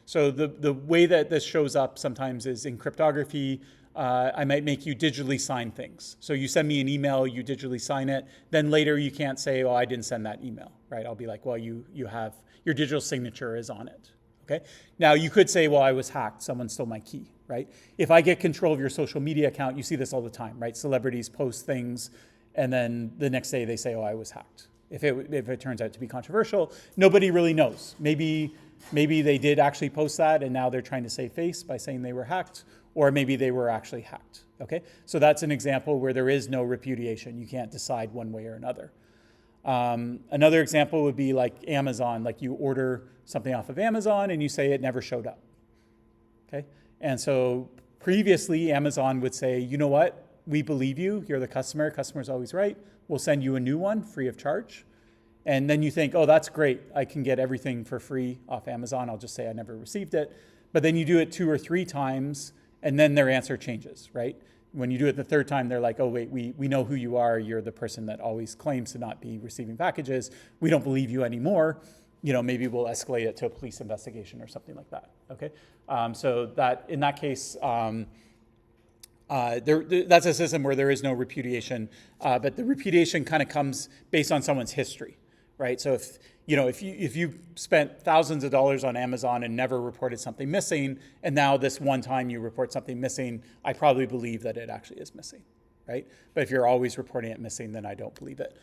Speaker 1: So the way that this shows up sometimes is in cryptography. I might make you digitally sign things. So you send me an email, you digitally sign it, then later you can't say, oh, I didn't send that email, right? I'll be like, well, you have, your digital signature is on it, okay? Now you could say, well, I was hacked, someone stole my key, right? If I get control of your social media account, you see this all the time, right? Celebrities post things, and then the next day they say, oh, I was hacked. If it turns out to be controversial, nobody really knows. Maybe they did actually post that, and now they're trying to save face by saying they were hacked, or maybe they were actually hacked, okay? So that's an example where there is no repudiation. You can't decide one way or another. Another example would be like Amazon, like you order something off of Amazon and you say it never showed up, okay? And so previously Amazon would say, you know what? We believe you, you're the customer's always right. We'll send you a new one free of charge. And then you think, oh, that's great. I can get everything for free off Amazon. I'll just say I never received it. But then you do it 2 or 3 times, and then their answer changes, right? When you do it the 3rd time, they're like, oh, wait, we know who you are. You're the person that always claims to not be receiving packages. We don't believe you anymore. Maybe we'll escalate it to a police investigation or something like that, okay? So that in that case, that's a system where there is no repudiation, but the repudiation kind of comes based on someone's history, right? So if you spent thousands of dollars on Amazon and never reported something missing, and now this one time you report something missing, I probably believe that it actually is missing, right? But if you're always reporting it missing, then I don't believe it.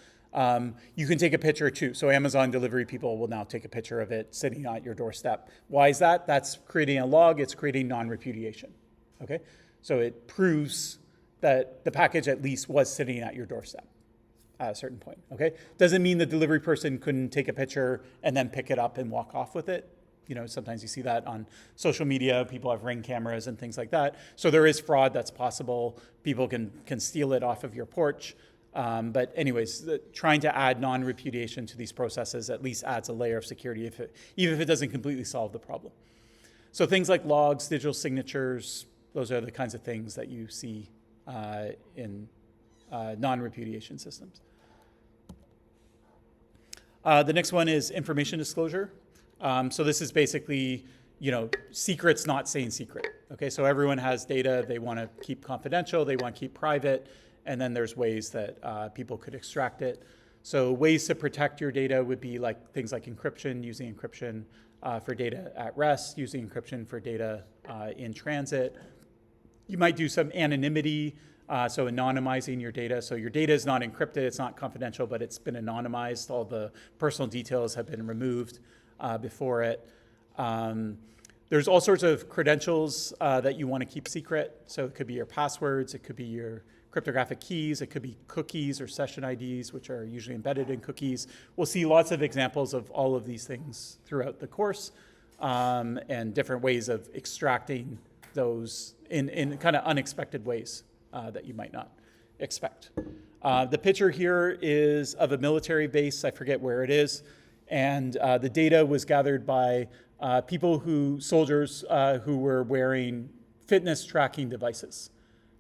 Speaker 1: You can take a picture too. So Amazon delivery people will now take a picture of it sitting at your doorstep. Why is that? That's creating a log. It's creating non-repudiation, okay? So it proves that the package at least was sitting at your doorstep at a certain point, okay? Doesn't mean the delivery person couldn't take a picture and then pick it up and walk off with it. Sometimes you see that on social media. People have Ring cameras and things like that. So there is fraud that's possible. People can steal it off of your porch. But anyways, trying to add non-repudiation to these processes at least adds a layer of security, even if it doesn't completely solve the problem. So things like logs, digital signatures, those are the kinds of things that you see in non-repudiation systems. The next one is information disclosure. So this is basically, secrets not saying secret. Okay, so everyone has data they want to keep confidential, they want to keep private, and then there's ways that people could extract it. So ways to protect your data would be like things like encryption, using encryption for data at rest, using encryption for data in transit. You might do some anonymity, so anonymizing your data. So your data is not encrypted, it's not confidential, but it's been anonymized. All the personal details have been removed before it. There's all sorts of credentials that you want to keep secret. So it could be your passwords, it could be your cryptographic keys, it could be cookies or session IDs, which are usually embedded in cookies. We'll see lots of examples of all of these things throughout the course, and different ways of extracting those in kind of unexpected ways that you might not expect. The picture here is of a military base. I forget where it is. And the data was gathered by soldiers who were wearing fitness tracking devices.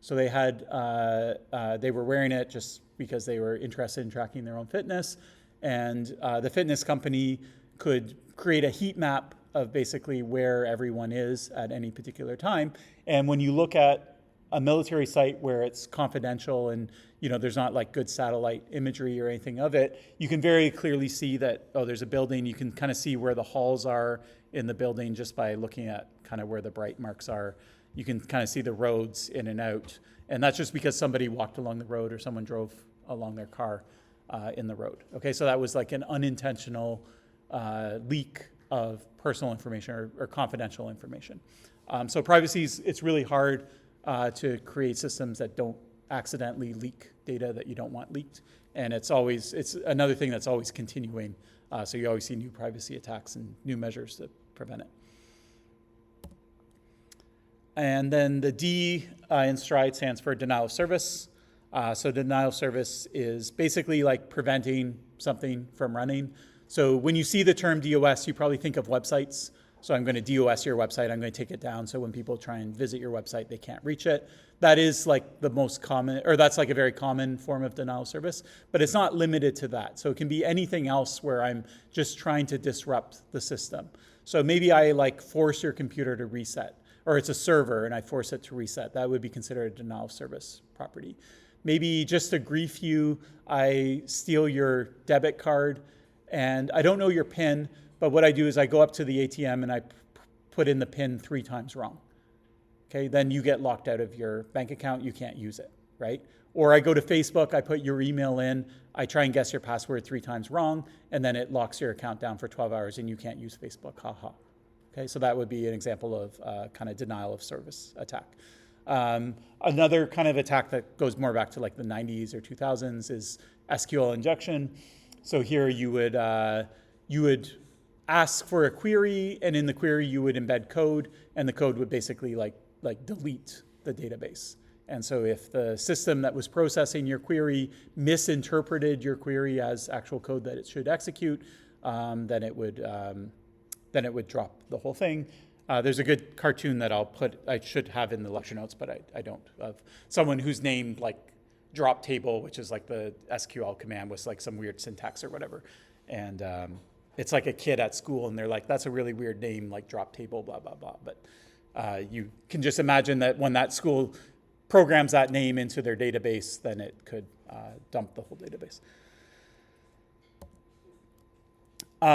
Speaker 1: So they were wearing it just because they were interested in tracking their own fitness. And the fitness company could create a heat map of basically where everyone is at any particular time. And when you look at a military site where it's confidential and there's not like good satellite imagery or anything of it, you can very clearly see that, there's a building. You can kind of see where the halls are in the building just by looking at kind of where the bright marks are. You can kind of see the roads in and out. And that's just because somebody walked along the road or someone drove along their car in the road. Okay, so that was like an unintentional leak of personal information or confidential information. So privacy it's really hard to create systems that don't accidentally leak data that you don't want leaked. And it's another thing that's always continuing. So you always see new privacy attacks and new measures to prevent it. And then the D in STRIDE stands for denial of service. So denial of service is basically like preventing something from running. So when you see the term DOS, you probably think of websites. So I'm going to DOS your website, I'm going to take it down, so when people try and visit your website, they can't reach it. That is like the most common, or that's like a very common form of denial of service, but it's not limited to that. So it can be anything else where I'm just trying to disrupt the system. So maybe I like force your computer to reset, or it's a server and I force it to reset. That would be considered a denial of service property. Maybe just to grief you, I steal your debit card and I don't know your PIN, but what I do is I go up to the ATM and I put in the PIN 3 times wrong. Okay, then you get locked out of your bank account, you can't use it, right? Or I go to Facebook, I put your email in, I try and guess your password 3 times wrong, and then it locks your account down for 12 hours and you can't use Facebook, haha. Okay, so that would be an example of kind of denial of service attack. Another kind of attack that goes more back to like the 90s or 2000s is SQL injection. So here you would ask for a query, and in the query you would embed code, and the code would basically like delete the database. And so if the system that was processing your query misinterpreted your query as actual code that it should execute, then it would drop the whole thing. There's a good cartoon that I should have in the lecture notes, but I don't, of someone who's named like drop table, which is like the SQL command with like some weird syntax or whatever. And it's like a kid at school and they're like, that's a really weird name, like drop table, blah, blah, blah. But You can just imagine that when that school programs that name into their database, then it could dump the whole database.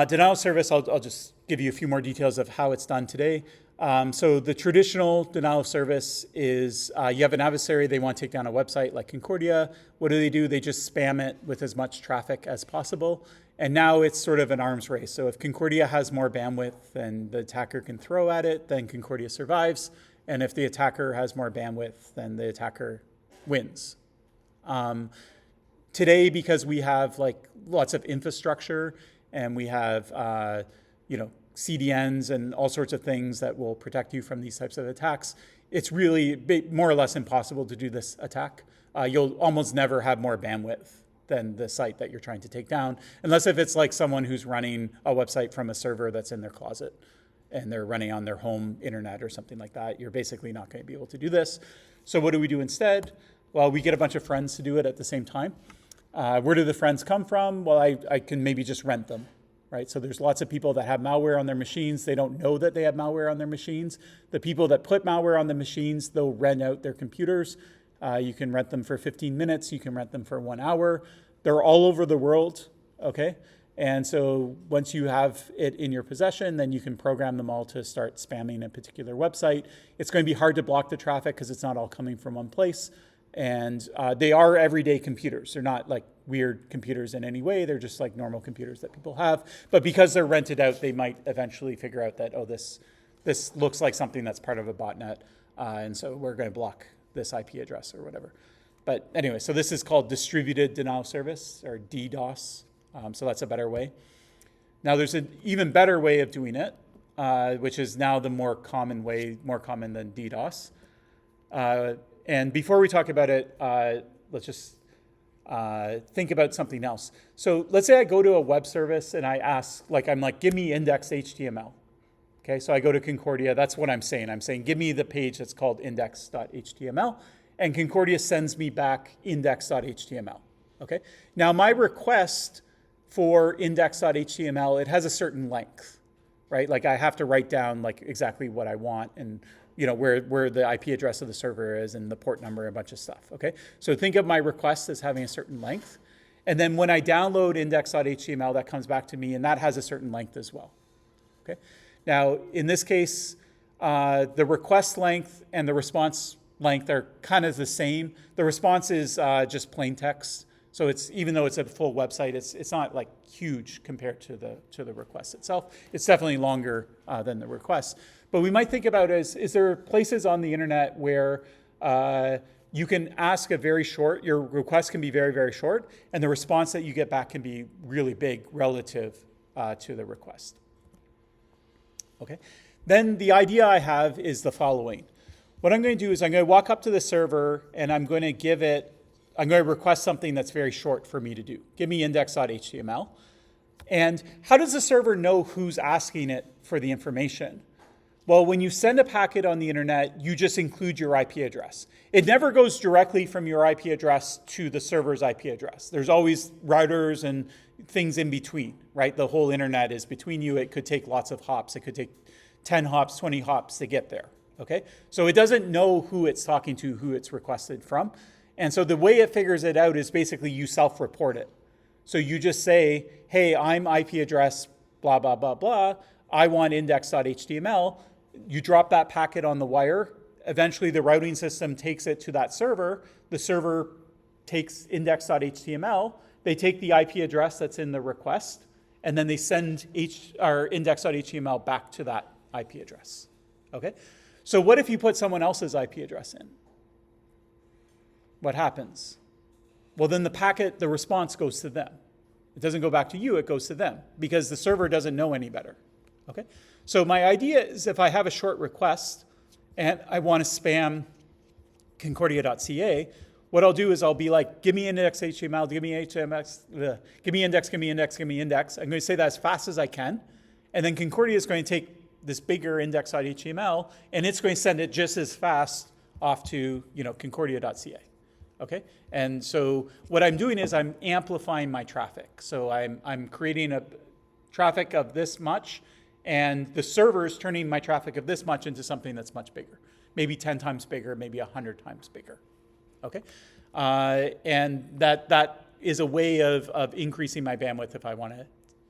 Speaker 1: Denial of service, I'll just give you a few more details of how it's done today. So the traditional denial of service is you have an adversary, they want to take down a website like Concordia. What do? They just spam it with as much traffic as possible. And now it's sort of an arms race. So if Concordia has more bandwidth than the attacker can throw at it, then Concordia survives. And if the attacker has more bandwidth, then the attacker wins. Today, because we have like lots of infrastructure and we have CDNs and all sorts of things that will protect you from these types of attacks, it's really more or less impossible to do this attack. You'll almost never have more bandwidth than the site that you're trying to take down, unless if it's like someone who's running a website from a server that's in their closet and they're running on their home internet or something like that. You're basically not going to be able to do this. So what do we do instead? Well, we get a bunch of friends to do it at the same time. Where do the friends come from? Well, I can maybe just rent them, right? So there's lots of people that have malware on their machines. They don't know that they have malware on their machines. The people that put malware on the machines, they'll rent out their computers. You can rent them for 15 minutes. You can rent them for 1 hour. They're all over the world, okay? And so once you have it in your possession, then you can program them all to start spamming a particular website. It's going to be hard to block the traffic because it's not all coming from one place. And they are everyday computers. They're not like weird computers in any way. They're just like normal computers that people have. But because they're rented out, they might eventually figure out that, oh, this looks like something that's part of a botnet. And so we're going to block this IP address or whatever. But anyway, so this is called distributed denial of service, or DDoS. So that's a better way. Now there's an even better way of doing it, which is now the more common way, more common than DDoS. And before we talk about it, let's just think about something else. So let's say I go to a web service and I ask, I'm like, give me index HTML. Okay, so I go to Concordia. That's what I'm saying. I'm saying, give me the page that's called index.html. And Concordia sends me back index.html. Okay, now my request for index.html, it has a certain length, right? Like I have to write down like exactly what I want and where the IP address of the server is and the port number, a bunch of stuff, okay? So think of my request as having a certain length. And then when I download index.html, that comes back to me and that has a certain length as well, okay? Now, in this case, the request length and the response length are kind of the same. The response is just plain text. So it's, even though it's a full website, it's not like huge compared to the request itself. It's definitely longer than the request. But we might think about is there places on the internet where you can ask your request can be very, very short, and the response that you get back can be really big relative to the request. Okay. Then the idea I have is the following. What I'm going to do is I'm going to walk up to the server and I'm going to request something that's very short for me to do. Give me index.html. And how does the server know who's asking it for the information? Well, when you send a packet on the internet, you just include your IP address. It never goes directly from your IP address to the server's IP address. There's always routers and things in between, right? The whole internet is between you. It could take lots of hops. It could take 10 hops, 20 hops to get there, okay? So it doesn't know who it's talking to, who it's requested from. And so the way it figures it out is basically you self-report it. So you just say, hey, I'm IP address, blah, blah, blah, blah. I want index.html. You drop that packet on the wire. Eventually, the routing system takes it to that server. The server takes index.html. They take the IP address that's in the request, and then they send index.html back to that IP address. Okay? So what if you put someone else's IP address in? What happens? Well, then the response goes to them. It doesn't go back to you, it goes to them, because the server doesn't know any better. Okay? So my idea is if I have a short request and I want to spam concordia.ca, what I'll do is I'll be like, give me index.html, give me HTML, give me index, give me index, give me index. I'm going to say that as fast as I can. And then Concordia is going to take this bigger index.html and it's going to send it just as fast off to concordia.ca. Okay? And so what I'm doing is I'm amplifying my traffic. So I'm creating a traffic of this much, And the server is turning my traffic of this much into something that's much bigger, maybe 10 times bigger, maybe 100 times bigger. Okay? And that is a way of increasing my bandwidth if I want to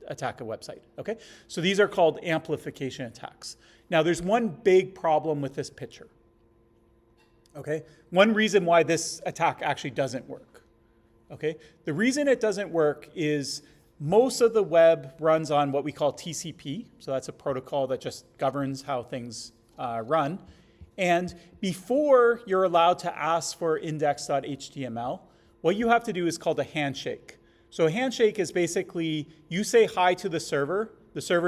Speaker 1: attack a website. Okay? So these are called amplification attacks. Now, there's one big problem with this picture. Okay? One reason why this attack actually doesn't work. Okay? The reason it doesn't work is most of the web runs on what we call TCP. So that's a protocol that just governs how things run. And before you're allowed to ask for index.html, what you have to do is called a handshake. So a handshake is basically you say hi to the server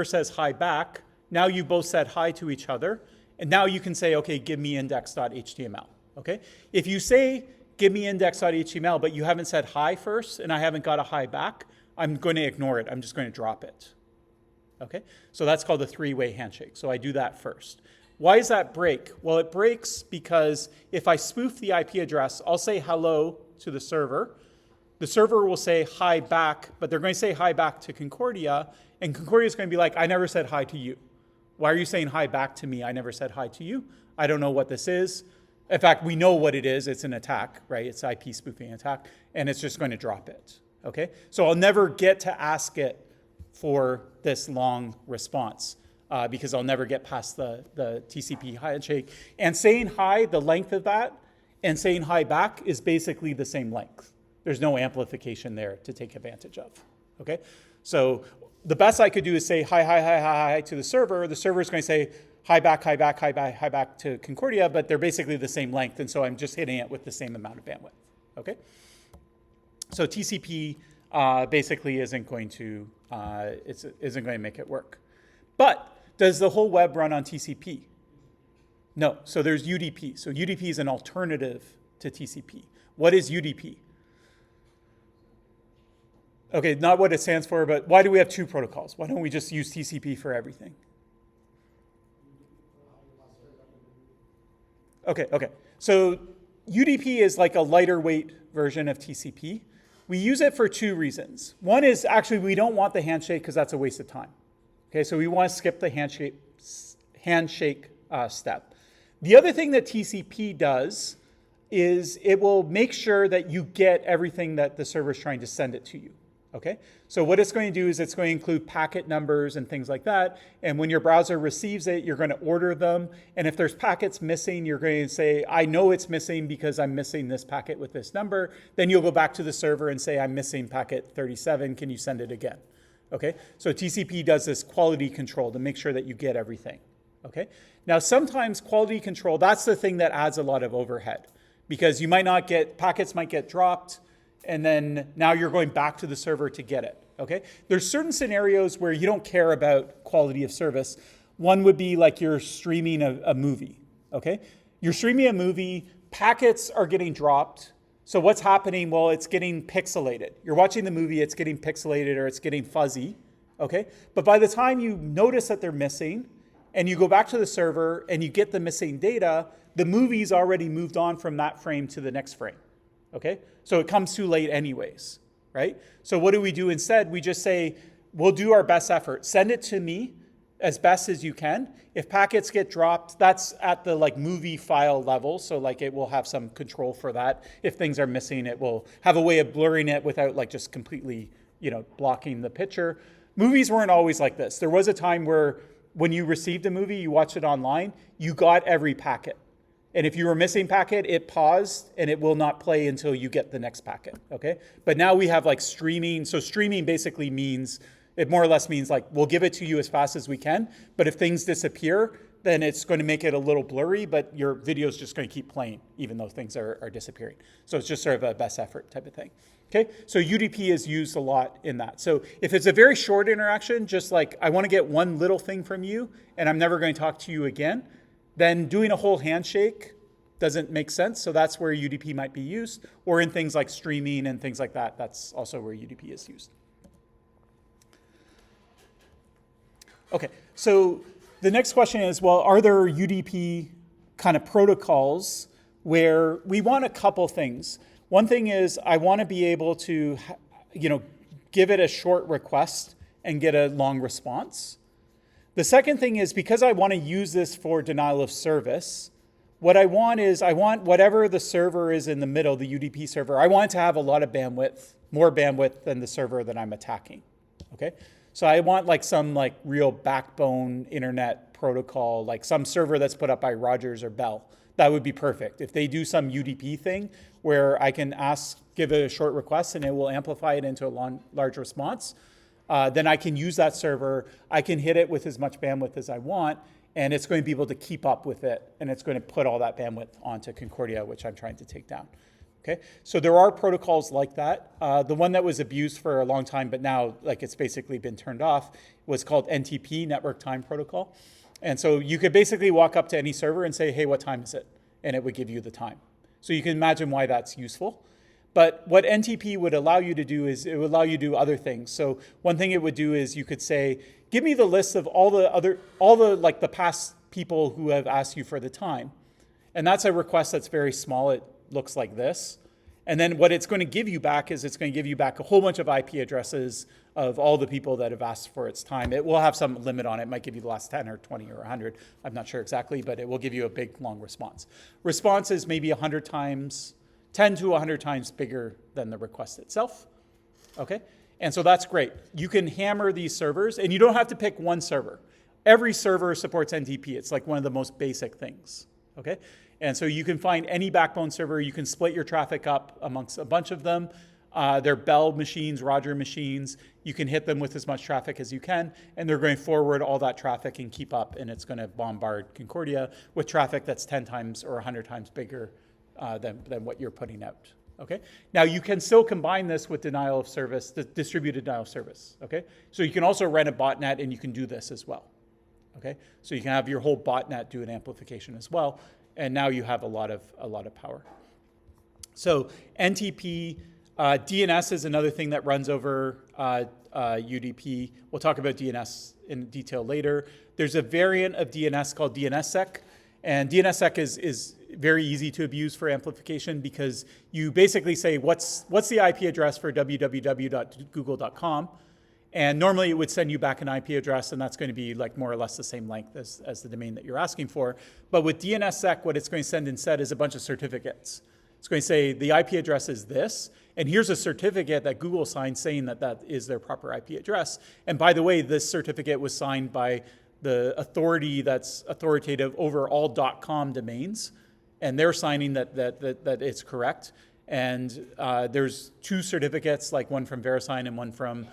Speaker 1: says hi back. Now you both said hi to each other. And now you can say, okay, give me index.html. Okay? If you say, give me index.html, but you haven't said hi first, and I haven't got a hi back, I'm going to ignore it. I'm just going to drop it. Okay? So that's called a three-way handshake. So I do that first. Why does that break? Well, it breaks because if I spoof the IP address, I'll say hello to the server. The server will say hi back, but they're going to say hi back to Concordia, and Concordia is going to be like, I never said hi to you. Why are you saying hi back to me? I never said hi to you. I don't know what this is. In fact, we know what it is. It's an attack, right? It's IP spoofing attack, and it's just going to drop it, okay? So I'll never get to ask it for this long response because I'll never get past the TCP handshake. And saying hi, the length of that, and saying hi back is basically the same length. There's no amplification there to take advantage of, okay? So the best I could do is say hi, hi, hi, hi, hi to the server. The server is going to say hi back, hi back, hi back, hi back to Concordia, but they're basically the same length, and so I'm just hitting it with the same amount of bandwidth, okay? So TCP basically isn't going to make it work. But does the whole web run on TCP? No. So there's UDP. So UDP is an alternative to TCP. What is UDP? Okay, not what it stands for, but why do we have two protocols? Why don't we just use TCP for everything? Okay. So UDP is like a lighter weight version of TCP. We use it for two reasons. One is actually we don't want the handshake because that's a waste of time. Okay, so we want to skip the handshake step. The other thing that TCP does is it will make sure that you get everything that the server is trying to send it to you. Okay, so what it's going to do is it's going to include packet numbers and things like that. And when your browser receives it, you're going to order them. And if there's packets missing, you're going to say, I know it's missing because I'm missing this packet with this number. Then you'll go back to the server and say, I'm missing packet 37. Can you send it again? Okay, so TCP does this quality control to make sure that you get everything. Okay, now sometimes quality control, that's the thing that adds a lot of overhead because you might not get, packets might get dropped, and then now you're going back to the server to get it, okay? There's certain scenarios where you don't care about quality of service. One would be like you're streaming a movie, okay? You're streaming a movie, packets are getting dropped. So what's happening? Well, it's getting pixelated. You're watching the movie, it's getting pixelated or it's getting fuzzy, okay? But by the time you notice that they're missing and you go back to the server and you get the missing data, the movie's already moved on from that frame to the next frame. Okay, so it comes too late anyways, right? So what do we do instead? We just say, we'll do our best effort. Send it to me as best as you can. If packets get dropped, that's at the like movie file level. So like it will have some control for that. If things are missing, it will have a way of blurring it without like just completely, blocking the picture. Movies weren't always like this. There was a time where when you received a movie, you watched it online, you got every packet. And if you were missing packet, it paused and it will not play until you get the next packet, okay? But now we have like streaming. So streaming basically means, it more or less means like, we'll give it to you as fast as we can, but if things disappear, then it's going to make it a little blurry, but your video is just going to keep playing even though things are disappearing. So it's just sort of a best effort type of thing, okay? So UDP is used a lot in that. So if it's a very short interaction, just like, I want to get one little thing from you and I'm never going to talk to you again, then doing a whole handshake doesn't make sense. So that's where UDP might be used, or in things like streaming and things like that. That's also where UDP is used. Okay, so the next question is, well, are there UDP kind of protocols where we want a couple things? One thing is I want to be able to, give it a short request and get a long response. The second thing is, because I want to use this for denial of service, what I want is, I want whatever the server is in the middle, the UDP server, I want it to have a lot of bandwidth, more bandwidth than the server that I'm attacking, okay? So I want like some like real backbone internet protocol, like some server that's put up by Rogers or Bell. That would be perfect. If they do some UDP thing where I can give it a short request and it will amplify it into a large response, then I can use that server. I can hit it with as much bandwidth as I want, and it's going to be able to keep up with it, and it's going to put all that bandwidth onto Concordia, which I'm trying to take down. Okay, so there are protocols like that. The one that was abused for a long time, but now like it's basically been turned off, was called NTP, Network Time Protocol. And so you could basically walk up to any server and say, hey, what time is it? And it would give you the time. So you can imagine why that's useful. But what NTP would allow you to do is it would allow you to do other things. So one thing it would do is you could say, give me the list of all the past people who have asked you for the time. And that's a request that's very small. It looks like this. And then what it's going to give you back is it's going to give you back a whole bunch of IP addresses of all the people that have asked for its time. It will have some limit on it. It might give you the last 10 or 20 or 100. I'm not sure exactly, but it will give you a big, long response. Response is maybe 100 times, 10 to 100 times bigger than the request itself. Okay? And so that's great. You can hammer these servers, and you don't have to pick one server. Every server supports NTP. It's like one of the most basic things. Okay? And so you can find any backbone server. You can split your traffic up amongst a bunch of them. They're Bell machines, Roger machines. You can hit them with as much traffic as you can, and they're going to forward all that traffic and keep up, and it's going to bombard Concordia with traffic that's 10 times or 100 times bigger than what you're putting out. Okay? Now you can still combine this with denial of service, the distributed denial of service. Okay? So you can also rent a botnet, and you can do this as well. Okay? So you can have your whole botnet do an amplification as well. And now you have a lot of power. So NTP, DNS is another thing that runs over UDP. We'll talk about DNS in detail later. There's a variant of DNS called DNSSEC, and DNSSEC is very easy to abuse for amplification because you basically say what's the IP address for www.google.com. And normally it would send you back an IP address, and that's going to be like more or less the same length as the domain that you're asking for. But with DNSSEC, what it's going to send instead is a bunch of certificates. It's going to say the IP address is this, and here's a certificate that Google signed saying that that is their proper IP address. And by the way, this certificate was signed by the authority that's authoritative over all .com domains, and they're signing that it's correct. And there's two certificates, like one from VeriSign and one from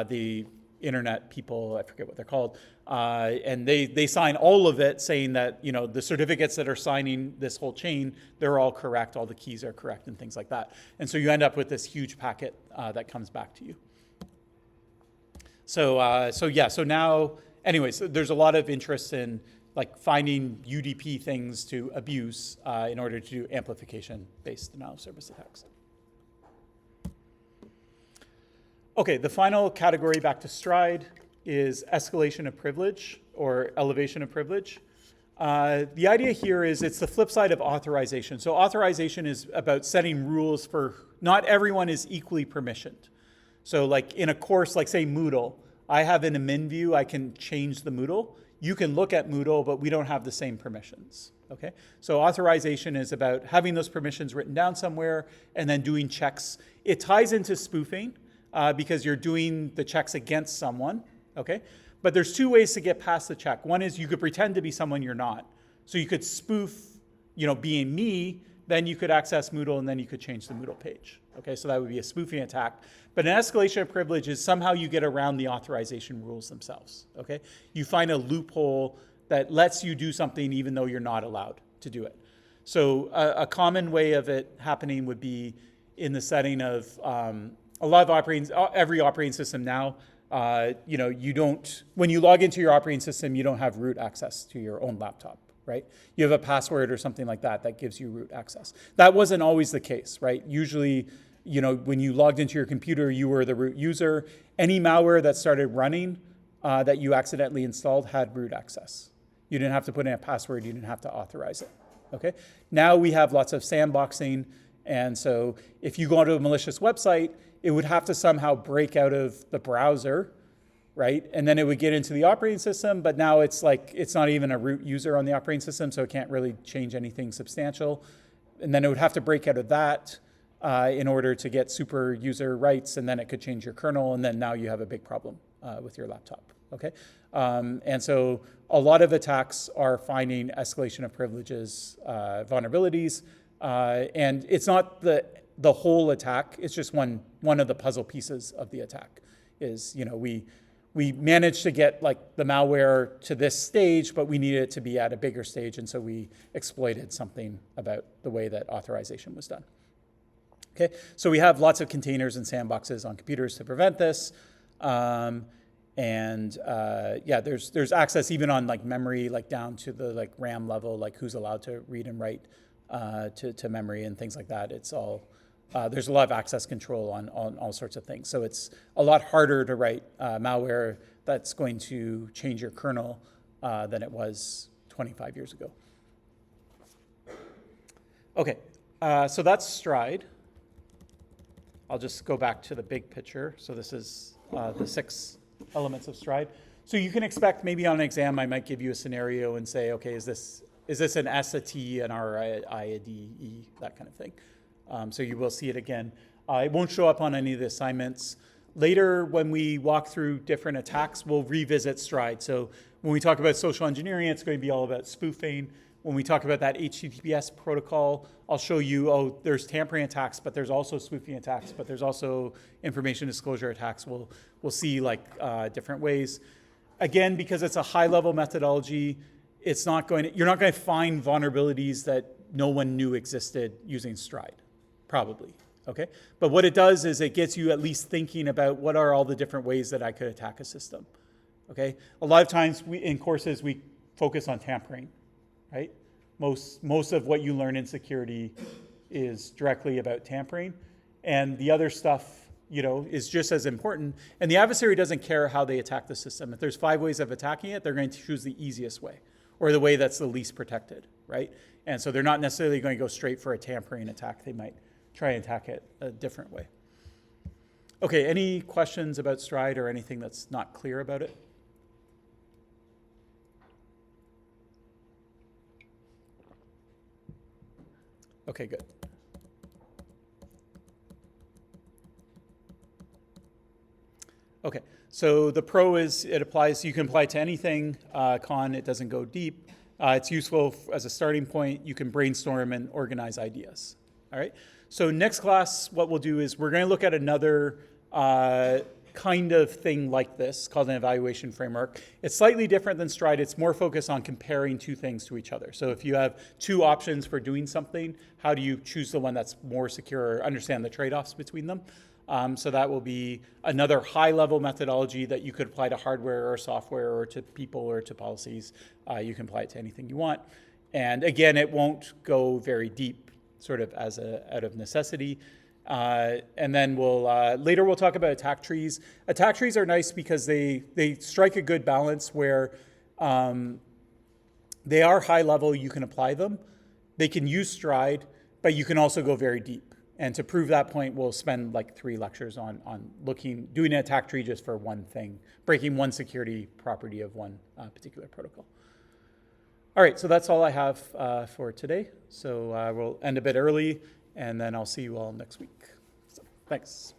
Speaker 1: the internet people, I forget what they're called, and they sign all of it saying that, you know, the certificates that are signing this whole chain, they're all correct, all the keys are correct and things like that. And so you end up with this huge packet that comes back to you. So now, anyways, there's a lot of interest in like finding UDP things to abuse in order to do amplification-based denial of service attacks. Okay, the final category, back to Stride, is escalation of privilege or elevation of privilege. The idea here is it's the flip side of authorization. So authorization is about setting rules for not everyone is equally permissioned. So like in a course, like say Moodle, I have in a min view, I can change the Moodle. You can look at Moodle, but we don't have the same permissions. Okay, so authorization is about having those permissions written down somewhere and then doing checks. It ties into spoofing. Because you're doing the checks against someone, okay? But there's two ways to get past the check. One is you could pretend to be someone you're not. So you could spoof, you know, being me, then you could access Moodle, and then you could change the Moodle page. Okay, so that would be a spoofing attack. But an escalation of privilege is somehow you get around the authorization rules themselves, okay? You find a loophole that lets you do something even though you're not allowed to do it. So a common way of it happening would be in the setting of a lot of every operating system now, you know, when you log into your operating system, you don't have root access to your own laptop, right? You have a password or something like that that gives you root access. That wasn't always the case, right? Usually, you know, when you logged into your computer, you were the root user. Any malware that started running that you accidentally installed had root access. You didn't have to put in a password. You didn't have to authorize it, okay? Now we have lots of sandboxing. And so if you go onto a malicious website, it would have to somehow break out of the browser right? And then it would get into the operating system, but now it's like, it's not even a root user on the operating system, so it can't really change anything substantial. And then it would have to break out of that in order to get super user rights, and then it could change your kernel, and then now you have a big problem with your laptop, okay? And so a lot of attacks are finding escalation of privileges vulnerabilities, and it's not the whole attack, it's just one of the puzzle pieces of the attack is, you know, we managed to get like the malware to this stage, but we needed it to be at a bigger stage, and so we exploited something about the way that authorization was done. Okay, so we have lots of containers and sandboxes on computers to prevent this. Yeah, there's access even on like memory, like down to the like RAM level, like who's allowed to read and write to memory and things like that. It's all, there's a lot of access control on all sorts of things. So it's a lot harder to write malware that's going to change your kernel than it was 25 years ago. Okay, so that's Stride. I'll just go back to the big picture. So this is the 6 elements of Stride. So you can expect maybe on an exam, I might give you a scenario and say, okay, is this an S, a T, an R, a D, E, that kind of thing. So you will see it again. It won't show up on any of the assignments. Later, when we walk through different attacks, we'll revisit Stride. So when we talk about social engineering, it's going to be all about spoofing. When we talk about that HTTPS protocol, I'll show you, oh, there's tampering attacks, but there's also spoofing attacks, but there's also information disclosure attacks. We'll see like different ways. Again, because it's a high-level methodology, you're not going to find vulnerabilities that no one knew existed using Stride, probably, okay? But what it does is it gets you at least thinking about what are all the different ways that I could attack a system, okay? A lot of times in courses, we focus on tampering, right? Most of what you learn in security is directly about tampering, and the other stuff, you know, is just as important. And the adversary doesn't care how they attack the system. If there's 5 ways of attacking it, they're going to choose the easiest way, or the way that's the least protected, right? And so they're not necessarily going to go straight for a tampering attack. They might try and attack it a different way. Okay, any questions about Stride or anything that's not clear about it? Okay, good. Okay, so the pro is it applies, you can apply to anything. Con, it doesn't go deep. It's useful as a starting point. You can brainstorm and organize ideas. All right, so next class, what we'll do is we're going to look at another kind of thing like this called an evaluation framework. It's slightly different than Stride. It's more focused on comparing 2 things to each other. So if you have 2 options for doing something, how do you choose the one that's more secure or understand the trade-offs between them? So that will be another high-level methodology that you could apply to hardware or software or to people or to policies. You can apply it to anything you want. And again, it won't go very deep, sort of as out of necessity. And then later we'll talk about attack trees. Attack trees are nice because they strike a good balance where they are high level, you can apply them. They can use Stride, but you can also go very deep. And to prove that point, we'll spend like 3 lectures on doing an attack tree just for one thing, breaking one security property of one particular protocol. All right, so that's all I have for today. So we'll end a bit early, and then I'll see you all next week. So, thanks.